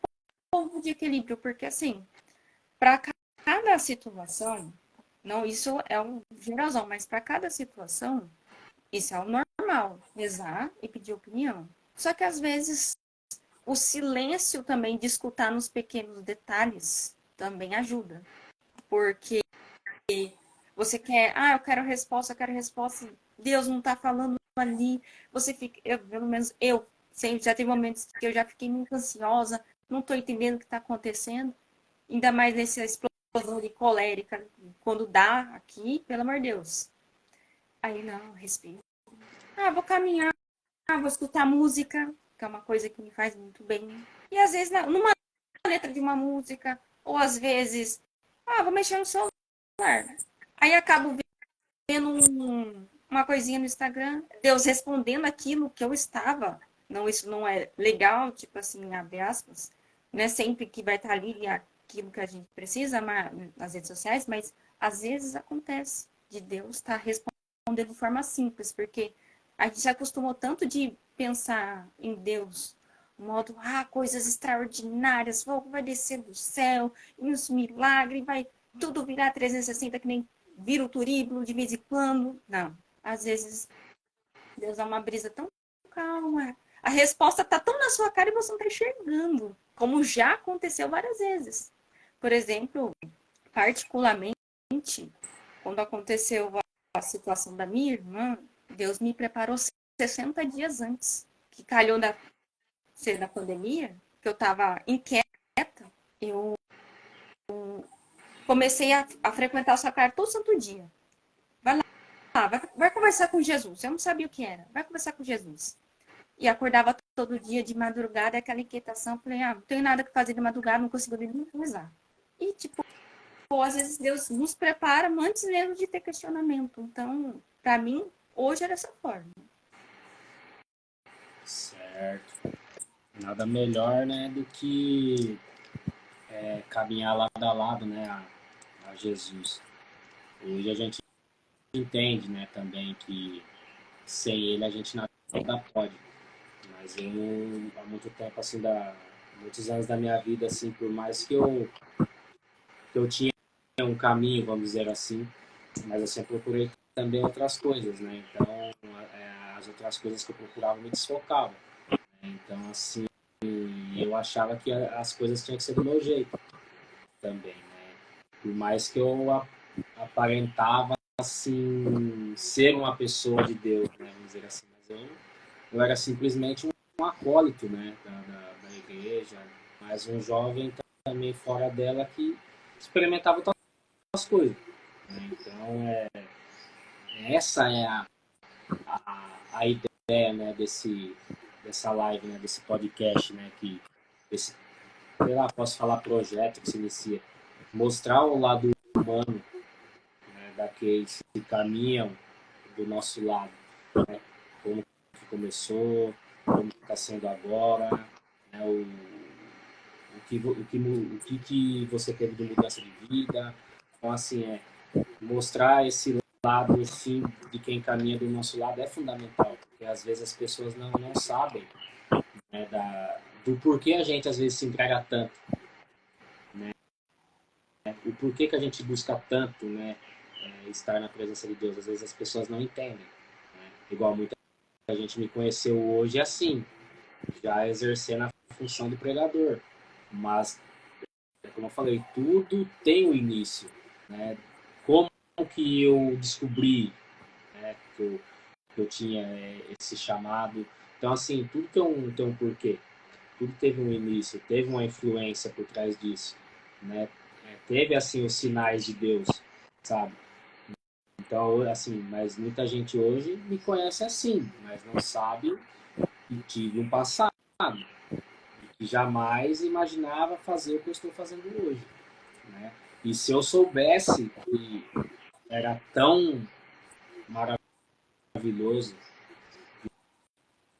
pouco de equilíbrio, porque assim, para cada situação, não, isso é um geralzão, mas para cada situação, isso é o normal, rezar e pedir opinião. Só que às vezes o silêncio também de escutar nos pequenos detalhes também ajuda. Porque você quer, eu quero resposta, Deus não está falando ali. Você fica, pelo menos eu, sempre já tem momentos que eu já fiquei muito ansiosa, não estou entendendo o que está acontecendo. Ainda mais nessa explosão de colérica, quando dá aqui, pelo amor de Deus. Aí não, respiro. Vou caminhar, vou escutar música, que é uma coisa que me faz muito bem. E às vezes, numa letra de uma música, ou às vezes, vou mexer no celular. Aí acabo vendo uma coisinha no Instagram, Deus respondendo aquilo que eu estava. Não, isso não é legal, tipo assim, abre aspas. Não é sempre que vai estar ali aquilo que a gente precisa nas redes sociais, mas às vezes acontece de Deus estar respondendo de forma simples, porque a gente se acostumou tanto de pensar em Deus, modo, coisas extraordinárias, fogo vai descer do céu, e os milagres, vai tudo virar 360, que nem vira o turíbulo de vez em quando. Não. Às vezes, Deus dá uma brisa tão calma. A resposta tá tão na sua cara e você não tá enxergando. Como já aconteceu várias vezes. Por exemplo, particularmente, quando aconteceu a situação da minha irmã, Deus me preparou 60 dias antes, que calhou da pandemia, que eu estava inquieta, eu comecei a frequentar o sacrário todo santo dia. Vai lá, vai conversar com Jesus. Eu não sabia o que era. Vai conversar com Jesus. E acordava todo dia de madrugada, aquela inquietação. Falei, não tenho nada que fazer de madrugada, não consigo nem rezar. E, tipo, às vezes Deus nos prepara antes mesmo de ter questionamento. Então, para mim, hoje era dessa forma. Certo. Nada melhor, né, do que caminhar lado a lado, né, a Jesus. Hoje a gente entende, né, também que sem ele a gente nada pode. Mas eu, há muito tempo, assim, muitos anos da minha vida, assim, por mais que eu tinha um caminho, vamos dizer assim, mas eu sempre procurei também outras coisas, né? Então, as outras coisas que eu procurava me desfocavam. Né? Então, assim, eu achava que as coisas tinham que ser do meu jeito também, né? Por mais que eu aparentava, assim, ser uma pessoa de Deus, né? Vamos dizer assim, mas eu era simplesmente um acólito, né? Da igreja, mas um jovem também fora dela que experimentava outras coisas. Né? Então, essa é a ideia, né, dessa live, né, desse podcast, né, esse, sei lá, posso falar projeto que se inicia, mostrar o lado humano, né, daqueles que caminham do nosso lado, né, como que começou, como está sendo agora, né, o que você teve de mudança de vida. Então, assim, mostrar esse lado, assim, de quem caminha do nosso lado é fundamental, porque às vezes as pessoas não sabem, né, do porquê a gente às vezes se entrega tanto, né? O porquê que a gente busca tanto, né, estar na presença de Deus. Às vezes as pessoas não entendem, né? Igual muita gente me conheceu hoje assim, já exercendo a função de pregador, mas como eu falei, tudo tem um início, né? Como que eu descobri, né, que eu tinha esse chamado? Então, assim, tudo tem um porquê, tudo teve um início, teve uma influência por trás disso, né? Teve, assim, os sinais de Deus, sabe? Então, assim, mas muita gente hoje me conhece assim, mas não sabe que tive um passado, que jamais imaginava fazer o que eu estou fazendo hoje, né? E se eu soubesse que era tão maravilhoso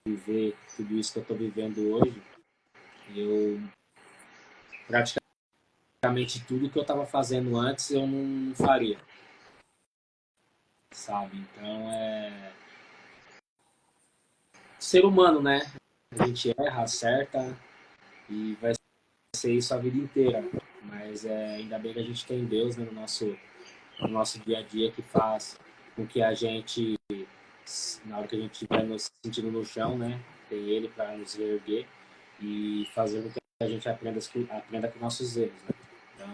viver tudo isso que eu estou vivendo hoje, eu praticamente tudo que eu estava fazendo antes eu não faria, sabe? Então ser humano, né? A gente erra, acerta e vai ser isso a vida inteira. Mas ainda bem que a gente tem Deus, né, no nosso dia a dia, que faz com que a gente, na hora que a gente estiver nos sentindo no chão, né, tem Ele para nos reerguer e fazer com que a gente aprenda com nossos erros. Né? Então,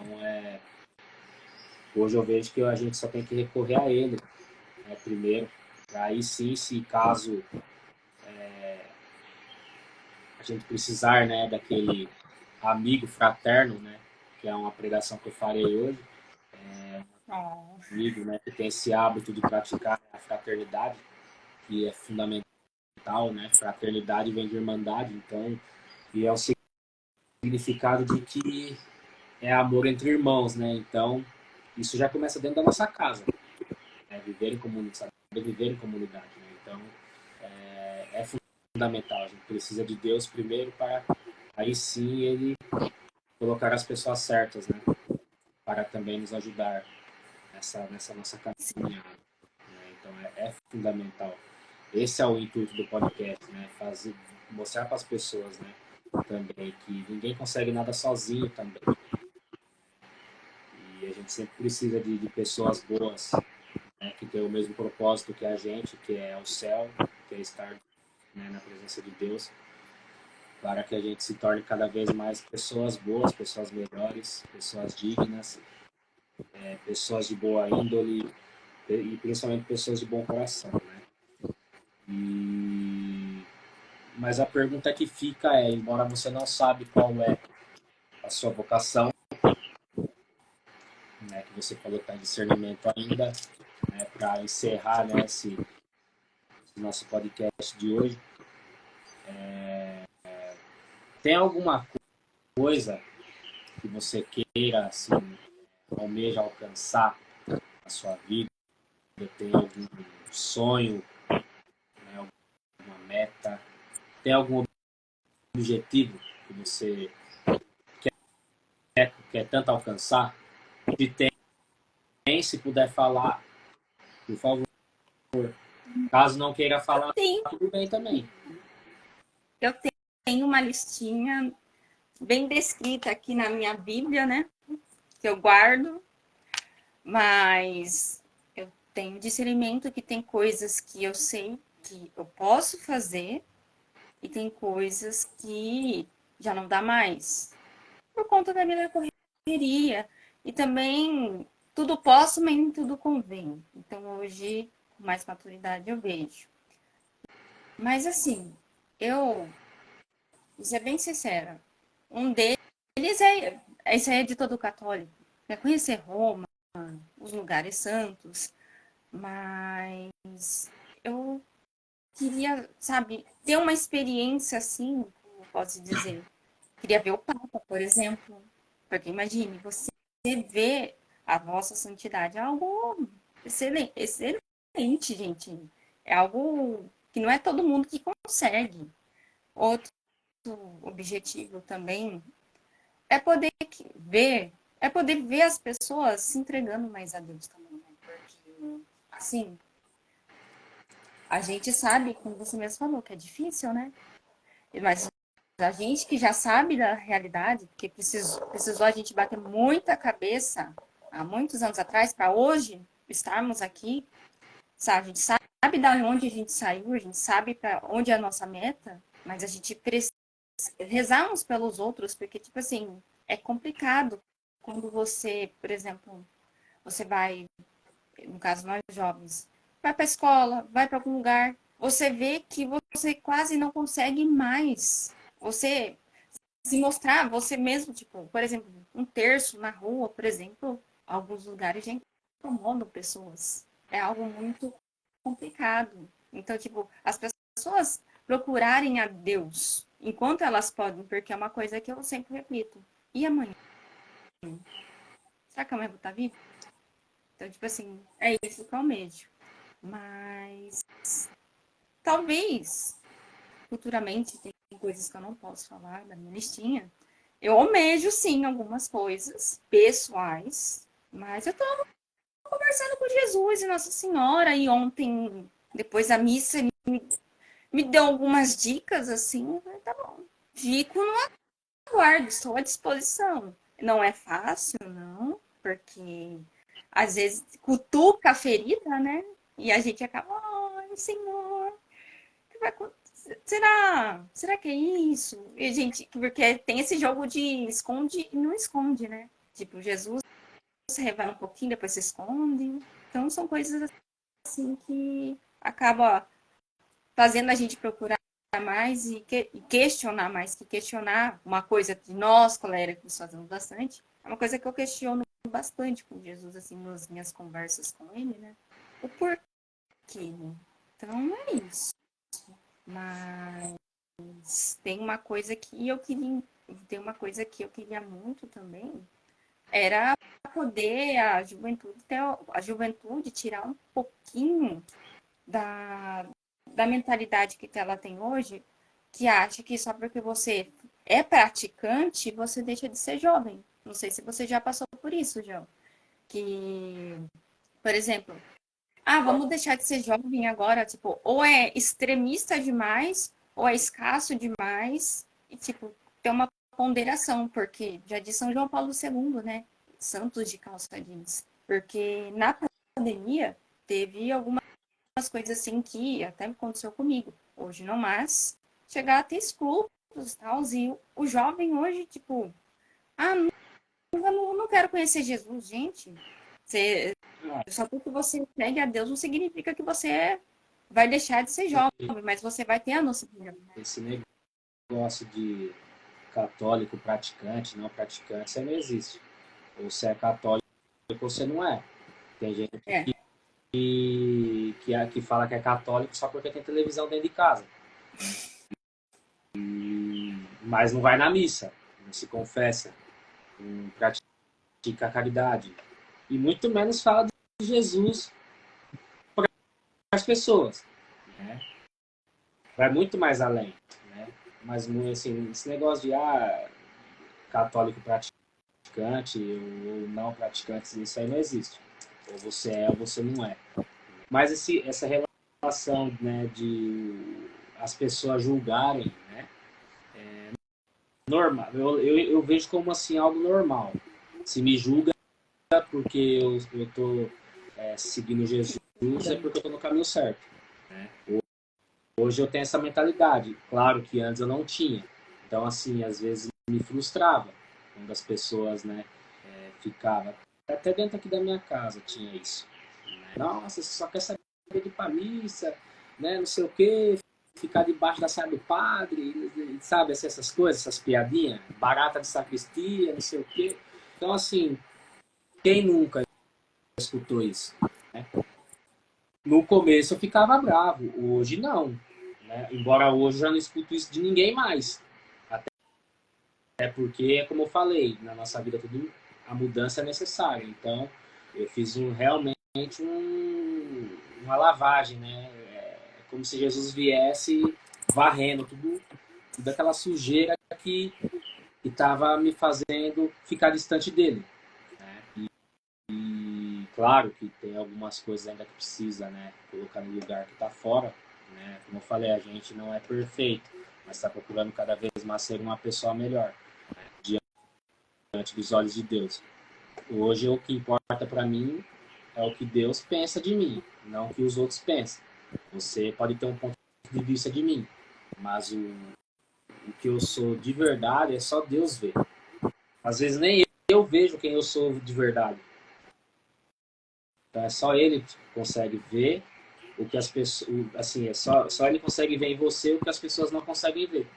hoje eu vejo que a gente só tem que recorrer a Ele, né, primeiro. Aí sim, se caso a gente precisar, né, daquele amigo fraterno, né, que é uma pregação que eu farei hoje, Oh. amigo, né, que tem esse hábito de praticar a fraternidade, que é fundamental, né? Fraternidade vem de irmandade, então, e é o significado de que é amor entre irmãos, né? Então, isso já começa dentro da nossa casa, né? Viver em comunidade, saber viver em comunidade, né? Então, é fundamental. A gente precisa de Deus primeiro para aí sim Ele colocar as pessoas certas, né? Para também nos ajudar nessa nossa caminhada. Né? Então, é fundamental. Esse é o intuito do podcast, né? Mostrar para as pessoas, né? Também que ninguém consegue nada sozinho também. E a gente sempre precisa de pessoas boas, né? Que têm o mesmo propósito que a gente, que é o céu, que é estar, né, na presença de Deus, para que a gente se torne cada vez mais pessoas boas, pessoas melhores, pessoas dignas, pessoas de boa índole e principalmente pessoas de bom coração, né? E... Mas a pergunta que fica é, embora você não sabe qual é a sua vocação, né, que você falou que está em discernimento ainda, né, para encerrar, né, esse nosso podcast de hoje, tem alguma coisa que você queira, assim, almeja alcançar na sua vida? Tem algum sonho, né, alguma meta? Tem algum objetivo que você quer tanto alcançar? Se tem, se puder falar, por favor. Caso não queira falar, Sim, tudo bem também. eu tenho uma listinha bem descrita aqui na minha Bíblia, né? Que eu guardo, mas eu tenho discernimento que tem coisas que eu sei que eu posso fazer e tem coisas que já não dá mais. Por conta da minha correria. E também tudo posso, mas nem tudo convém. Então hoje, com mais maturidade, eu vejo. Mas assim, eu, vou ser bem sincera, um deles esse é de todo católico, é conhecer Roma, os lugares santos, mas eu queria, sabe, ter uma experiência assim, como posso dizer. Queria ver o Papa, por exemplo. Porque imagine, você vê a vossa santidade é algo excelente, excelente, gente. É algo que não é todo mundo que consegue. Outro objetivo também é poder ver, é poder ver as pessoas se entregando mais a Deus também, né? Porque, assim, a gente sabe, como você mesmo falou, que é difícil, né? Mas a gente que já sabe da realidade, porque precisou a gente bater muita cabeça há muitos anos atrás para hoje estarmos aqui, sabe? A gente sabe da onde a gente saiu, a gente sabe para onde é a nossa meta, mas a gente precisa rezar uns pelos outros, porque, tipo assim, é complicado quando você, por exemplo, você vai, no caso nós jovens, vai para a escola, vai para algum lugar, você vê que você quase não consegue mais. Você se mostrar você mesmo, tipo, por exemplo, um terço na rua, por exemplo, alguns lugares já incomodam pessoas. É algo muito complicado. Então, tipo, as pessoas procurarem a Deus enquanto elas podem, porque é uma coisa que eu sempre repito. E amanhã? Será que amanhã eu vou estar viva? Então, tipo assim, é isso que eu almejo. Mas talvez futuramente tem coisas que eu não posso falar da minha listinha. Eu almejo, sim, algumas coisas pessoais, mas eu tô conversando com Jesus e Nossa Senhora, e ontem, depois da missa, ele me deu algumas dicas, assim, eu falei, tá bom, fico no aguardo, estou à disposição. Não é fácil, não, porque às vezes cutuca a ferida, né? E a gente acaba, ai, Senhor, que vai acontecer? Será que é isso? E, gente, porque tem esse jogo de esconde e não esconde, né? Tipo, Jesus se revela um pouquinho, depois se esconde. Então, são coisas assim que acaba fazendo a gente procurar mais e questionar mais, que questionar uma coisa que nós, coléricos, fazemos bastante. É uma coisa que eu questiono bastante com Jesus, assim, nas minhas conversas com ele, né? O porquê, né? Então, é isso. Mas tem uma coisa que eu queria, tem uma coisa que eu queria muito também, era poder a juventude tirar um pouquinho da mentalidade que ela tem hoje, que acha que só porque você é praticante, você deixa de ser jovem. Não sei se você já passou por isso, João. Que, por exemplo, vamos deixar de ser jovem agora, tipo, ou é extremista demais, ou é escasso demais, e, tipo, tem uma ponderação, porque já diz São João Paulo II, né? Santos de calça jeans. Porque na pandemia teve algumas coisas assim que até aconteceu comigo. Hoje não mais. Chegar a ter escrúpulos, tal, e o jovem hoje, tipo, não quero conhecer Jesus, gente. Você, só porque você segue a Deus não significa que você vai deixar de ser jovem, mas você vai ter a noção. Esse negócio de católico praticante, não praticante, isso aí não existe. Ou você é católico ou você não é. Tem gente que fala que é católico só porque tem televisão dentro de casa. Mas não vai na missa, não se confessa, não pratica a caridade. E muito menos fala de Jesus para as pessoas. Né? Vai muito mais além. Né? Mas assim, esse negócio de católico praticante ou não praticante, isso aí não existe. Ou você é ou você não é. Mas essa relação, né, de as pessoas julgarem, né, normal. Eu vejo como assim algo normal. Se me julga porque eu estou seguindo Jesus, é porque eu estou no caminho certo. Né? Hoje eu tenho essa mentalidade. Claro que antes eu não tinha. Então, assim, às vezes me frustrava quando as pessoas, né, ficavam. Até dentro aqui da minha casa tinha isso. Né? Nossa, você só quer saber de ir pra missa, né, não sei o quê, ficar debaixo da saia do padre, sabe, essas coisas, essas piadinhas, barata de sacristia, não sei o quê. Então, assim, quem nunca escutou isso? Né? No começo eu ficava bravo, hoje não. Né? Embora hoje eu já não escuto isso de ninguém mais. Até porque, como eu falei, na nossa vida a mudança é necessária. Então, eu fiz realmente uma lavagem, né? É como se Jesus viesse varrendo toda aquela sujeira que estava me fazendo ficar distante dele. Né? E claro que tem algumas coisas ainda que precisa, né, colocar no lugar que está fora. Né? Como eu falei, a gente não é perfeito, mas está procurando cada vez mais ser uma pessoa melhor, né, diante dos olhos de Deus. Hoje o que importa para mim é o que Deus pensa de mim, não o que os outros pensam. Você pode ter um ponto de vista de mim, mas o que eu sou de verdade é só Deus ver. Às vezes nem eu vejo quem eu sou de verdade. Então é só ele que consegue ver o que as pessoas, assim, só ele consegue ver em você o que as pessoas não conseguem ver.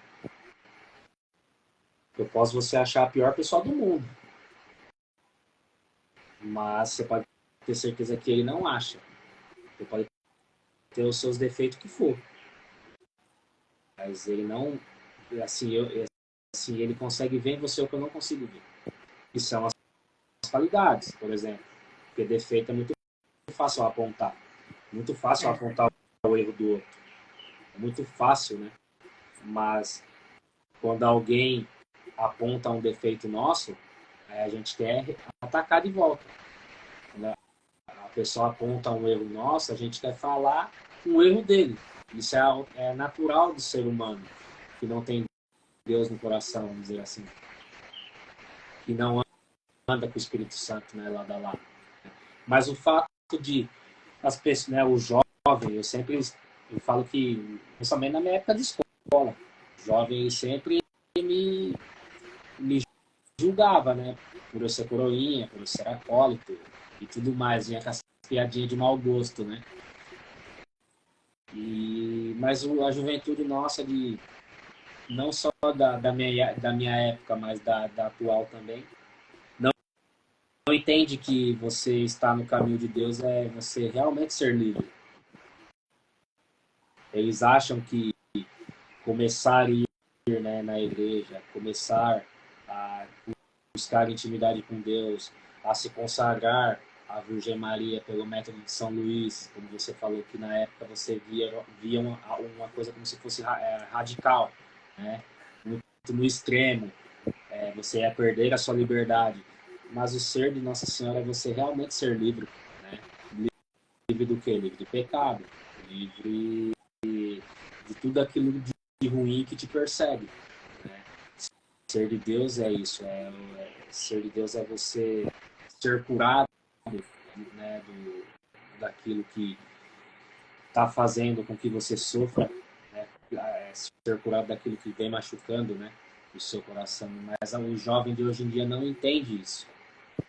Eu posso você achar a pior pessoa do mundo, mas você pode ter certeza que ele não acha. Você pode ter os seus defeitos que for, mas ele não, assim, assim, ele consegue ver em você o que eu não consigo ver. E são as qualidades, por exemplo, porque defeito é muito fácil apontar, muito fácil apontar o erro do outro, é muito fácil, né? Mas quando alguém aponta um defeito nosso, a gente quer atacar de volta. Quando a pessoa aponta um erro nosso, a gente quer falar o erro dele. Isso é natural do ser humano, que não tem Deus no coração, vamos dizer assim. Que não anda com o Espírito Santo, né, lado a lado. Mas o fato de as pessoas, né, o jovem, eu falo que, principalmente na minha época de escola, o jovem sempre me julgava, né? Por eu ser coroinha, por eu ser acólito e tudo mais. Vinha com essa piadinha de mau gosto, né? Mas a juventude nossa, não só da minha época, mas da atual também, não entende que você estar no caminho de Deus é você realmente ser livre. Eles acham que começar a ir, né, na igreja, começar a buscar intimidade com Deus, a se consagrar à Virgem Maria pelo método de São Luís, como você falou que na época você via uma coisa como se fosse radical, né? Muito no extremo, você ia perder a sua liberdade. Mas o ser de Nossa Senhora é você realmente ser livre, né? Livre do quê? Livre de pecado, livre de tudo aquilo de ruim que te persegue. Né? Ser de Deus é isso. Ser de Deus é você ser curado, né, daquilo que está fazendo com que você sofra, né? Ser curado daquilo que vem machucando, né, o seu coração. Mas o jovem de hoje em dia não entende isso.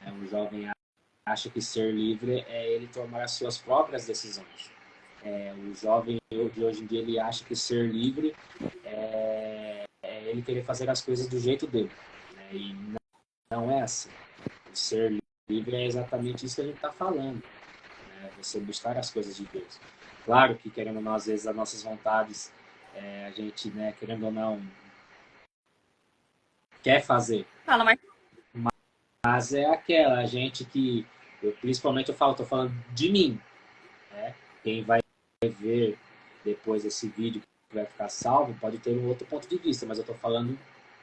Né? O jovem acha que ser livre é ele tomar as suas próprias decisões. O jovem de hoje em dia, ele acha que ser livre é ele querer fazer as coisas do jeito dele, né? E não é assim. O ser livre é exatamente isso que a gente está falando, né? Você buscar as coisas de Deus. Claro que, querendo ou não, às vezes as nossas vontades, a gente, né, querendo ou não, quer fazer. Fala, mas Mas é aquela, a gente que, principalmente tô falando de mim, né? Quem vai ver depois esse vídeo que vai ficar salvo pode ter um outro ponto de vista, mas eu tô falando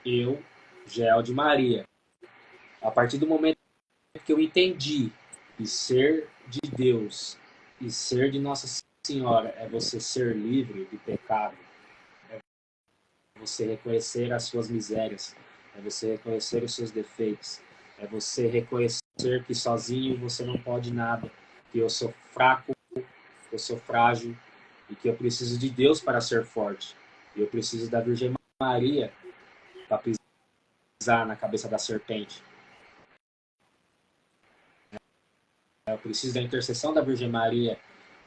eu, Gel de Maria. A partir do momento que eu entendi que ser de Deus e ser de Nossa Senhora é você ser livre de pecado, é você reconhecer as suas misérias, é você reconhecer os seus defeitos, é você reconhecer que sozinho você não pode nada, que eu sou fraco, que eu sou frágil e que eu preciso de Deus para ser forte. E eu preciso da Virgem Maria para pisar na cabeça da serpente. Eu preciso da intercessão da Virgem Maria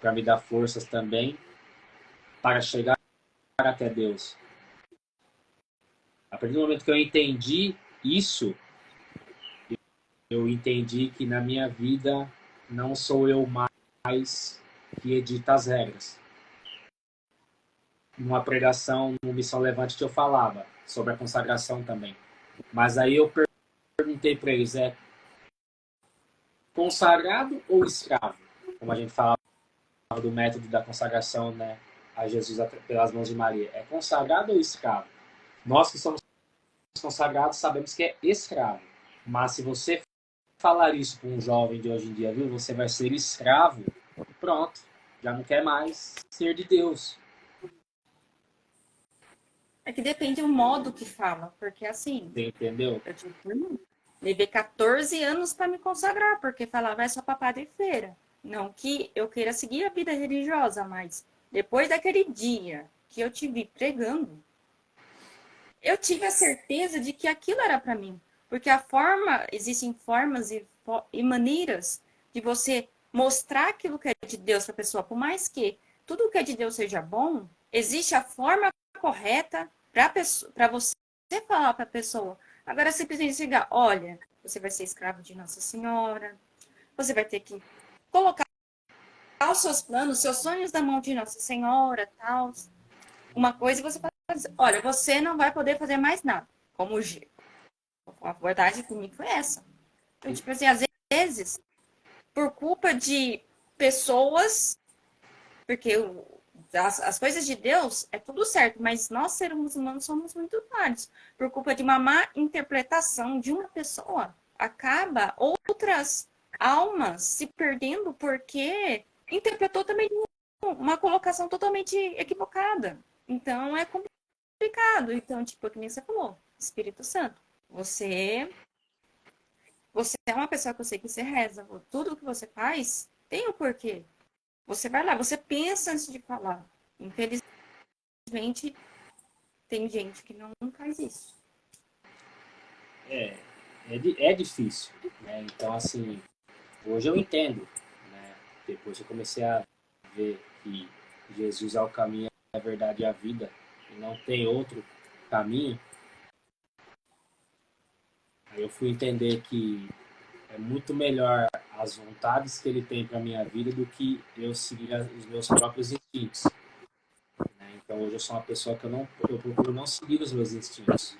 para me dar forças também para chegar até Deus. A partir do momento que eu entendi isso, eu entendi que na minha vida não sou eu mais que edita as regras. Numa pregação, no Missão Levante, que eu falava sobre a consagração também. Mas aí eu perguntei para eles, consagrado ou escravo? Como a gente falava do método da consagração, né, a Jesus pelas mãos de Maria. É consagrado ou escravo? Nós que somos consagrados sabemos que é escravo. Mas se você falar isso para um jovem de hoje em dia, viu? Você vai ser escravo. Pronto. Já não quer mais ser de Deus. é que depende do modo que fala, porque assim, Você entendeu? eu levei 14 anos para me consagrar, porque falava é só para padre e feira. Não que eu queira seguir a vida religiosa, mas depois daquele dia que eu te vi pregando, eu tive a certeza de que aquilo era para mim. Porque existem formas e maneiras de você mostrar aquilo que é de Deus para a pessoa. Por mais que tudo que é de Deus seja bom, existe a forma correta para você falar para a pessoa. Agora, simplesmente chegar, olha, você vai ser escravo de Nossa Senhora, você vai ter que colocar os seus planos, seus sonhos na mão de Nossa Senhora, tal. Uma coisa você fala, olha, você não vai poder fazer mais nada. Como a verdade comigo foi essa. Então, tipo assim, às vezes, por culpa de pessoas, porque as coisas de Deus é tudo certo, mas nós, seres humanos, somos muito falhos. Por culpa de uma má interpretação de uma pessoa, acaba outras almas se perdendo porque interpretou também uma colocação totalmente equivocada. Então, é complicado. Então, tipo, que nem você falou, Espírito Santo, você é uma pessoa que eu sei que você reza. Tudo que você faz tem um porquê. Você vai lá, você pensa antes de falar. Infelizmente, tem gente que não faz isso. É difícil, né? Então, assim, hoje eu entendo, né? Depois eu comecei a ver que Jesus é o caminho, a verdade e a vida, e não tem outro caminho. Aí eu fui entender que é muito melhor as vontades que ele tem para minha vida do que eu seguir os meus próprios instintos, né? Então hoje eu sou uma pessoa que eu procuro não seguir os meus instintos,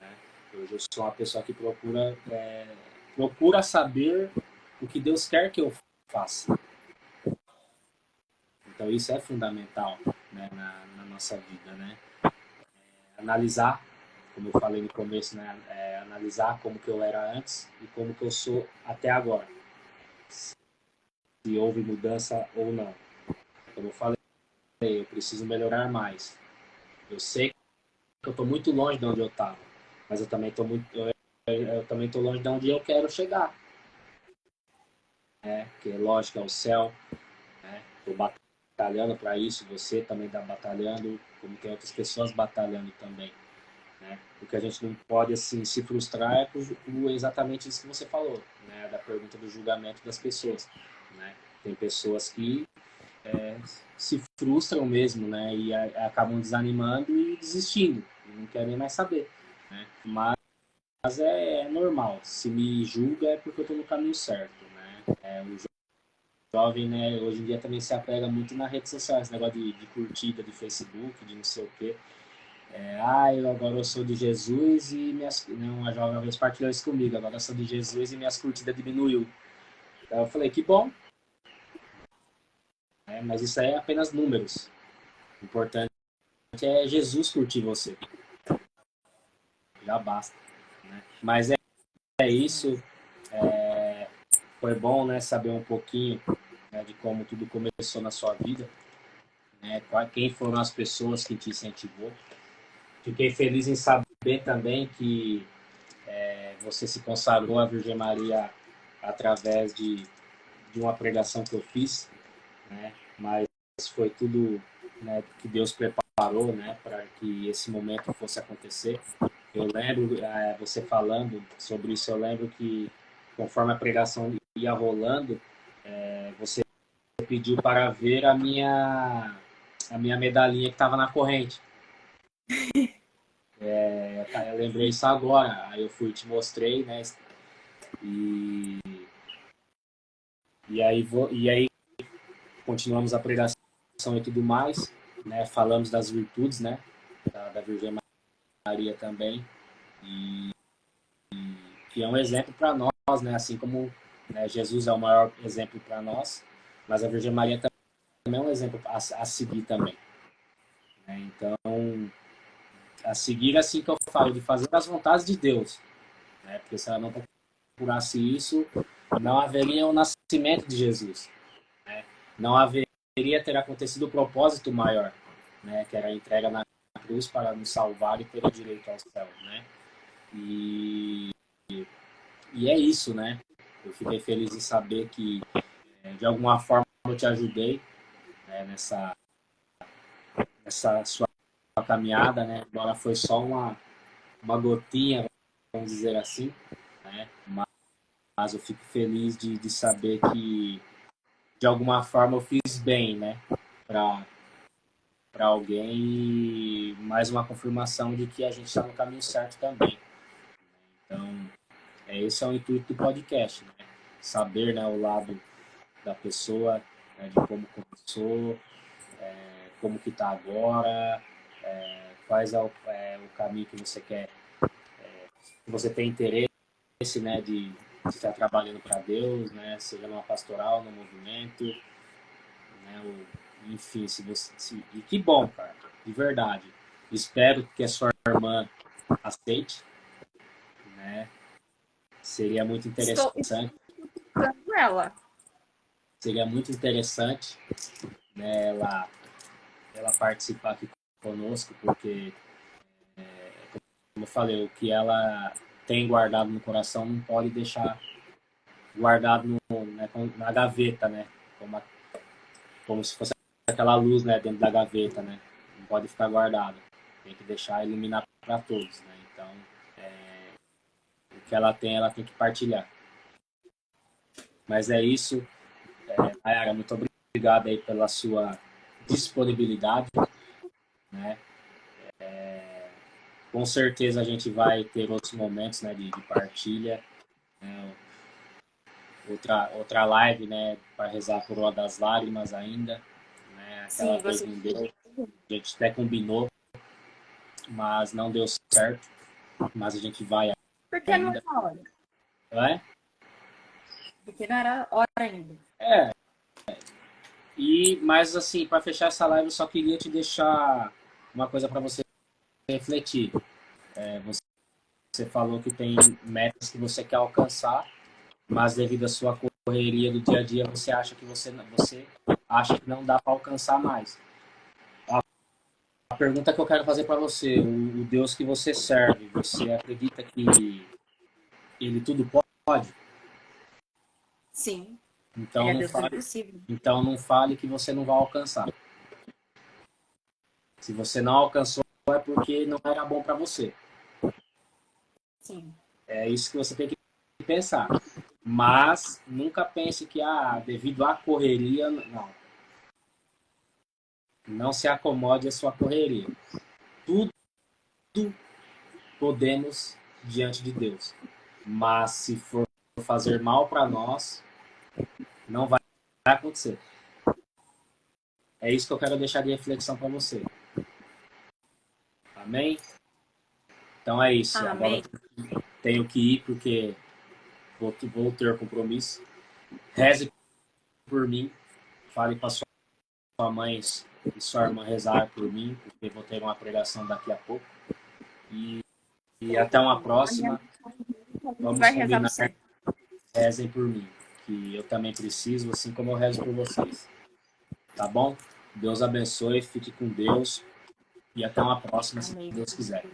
né? Hoje eu sou uma pessoa que procura saber o que Deus quer que eu faça. Então isso é fundamental, né, na nossa vida, né? Analisar, como eu falei no começo, né? Analisar como que eu era antes e como que eu sou até agora. Se houve mudança ou não. Como eu falei, eu preciso melhorar mais. Eu sei que eu estou muito longe de onde eu estava, mas eu também estou eu também estou longe de onde eu quero chegar, né? Que lógico é o céu, né? Estou batalhando para isso, você também está batalhando, como tem outras pessoas batalhando também, né? O que a gente não pode assim se frustrar é por exatamente isso que você falou, né? Da pergunta do julgamento das pessoas, né? Tem pessoas que se frustram mesmo, né? E acabam desanimando e desistindo. E não querem mais saber, né? Mas é normal. Se me julga é porque eu estou no caminho certo, né? O jovem, né, hoje em dia também se apega muito nas redes sociais, esse negócio de curtida de Facebook, de não sei o quê. Agora eu sou de Jesus e minhas... Não, uma jovem uma vez partilhou isso comigo. Agora eu sou de Jesus e minhas curtidas diminuiu. Então eu falei, que bom, né? Mas isso aí é apenas números. O importante é Jesus curtir você. Já basta, né? Mas é isso. Foi bom, né, saber um pouquinho, né, de como tudo começou na sua vida, né? Quem foram as pessoas que te incentivou. Fiquei feliz em saber também que você se consagrou à Virgem Maria através de uma pregação que eu fiz, né? Mas foi tudo, né, que Deus preparou, né, para que esse momento fosse acontecer. Eu lembro você falando sobre isso, eu lembro que conforme a pregação ia rolando, você pediu para ver a minha medalhinha que estava na corrente. Eu lembrei isso agora, aí eu fui e te mostrei, né? E, e aí continuamos a pregação e tudo mais, né? Falamos das virtudes, né? Da Virgem Maria também, e que é um exemplo para nós, né? Assim como, né, Jesus é o maior exemplo para nós, mas a Virgem Maria também é um exemplo a seguir também, né? Então, a seguir assim que eu falo, de fazer as vontades de Deus, né? Porque se ela não procurasse isso, não haveria o nascimento de Jesus, né? Não haveria ter acontecido o propósito maior, né? Que era a entrega na cruz para nos salvar e ter o direito ao céu, né? E, e é isso, né? Eu fiquei feliz em saber que, de alguma forma, eu te ajudei, né, nessa sua caminhada, né? Embora foi só uma gotinha, vamos dizer assim, né? Mas eu fico feliz de saber que, de alguma forma, eu fiz bem, né? Para alguém e mais uma confirmação de que a gente está no caminho certo também. Então, esse é o intuito do podcast, né? Saber, né, o lado da pessoa, né, de como começou, como que está agora, quais o caminho que você quer, que você tem interesse, né, de estar trabalhando para Deus, né, seja numa pastoral, no movimento, né, enfim, e que bom, cara, de verdade. Espero que a sua irmã aceite, né? Seria muito Estou interessante, escutando ela. seria muito interessante, né, ela participar aqui conosco, porque, como eu falei, o que ela tem guardado no coração não pode deixar guardado né, na gaveta, né? Como se fosse aquela luz, né, dentro da gaveta, né? Não pode ficar guardado. Tem que deixar iluminar para todos, né? Então, o que ela tem que partilhar. Mas é isso. Nayara, muito obrigado aí pela sua disponibilidade, né? Com certeza a gente vai ter outros momentos, né, de partilha, né? Outra live, né, para rezar por uma das lágrimas ainda, né? Aquela Sim, vez você. não deu, a gente até combinou, mas não deu certo, mas a gente vai Por que não ainda, era hora? não é? Porque não era hora ainda. É, mas assim, para fechar essa live, eu só queria te deixar uma coisa para você refletir. Você falou que tem metas que você quer alcançar, mas devido à sua correria do dia a dia, você acha que você acha que não dá para alcançar mais. A pergunta que eu quero fazer para você, o Deus que você serve, você acredita que ele tudo pode? Sim, ele Então é não Deus do fale, impossível. então não fale que você não vai alcançar. Se você não alcançou é porque não era bom para você. Sim, É isso que você tem que pensar. Mas nunca pense que devido à correria, não. Não se acomode à sua correria. Tudo podemos diante de Deus. Mas se for fazer mal para nós, não vai acontecer. É isso que eu quero deixar de reflexão para você. Amém? Então é isso. Agora Amém. eu tenho que ir porque vou ter compromisso. Reze por mim. Fale com a sua mãe e sua irmã rezar por mim, porque vou ter uma pregação daqui a pouco. E até uma próxima. Vamos Vai rezar combinar. você. Rezem por mim, que eu também preciso, assim como eu rezo por vocês. Tá bom? Deus abençoe, fique com Deus e até uma próxima, se Amém. Deus quiser.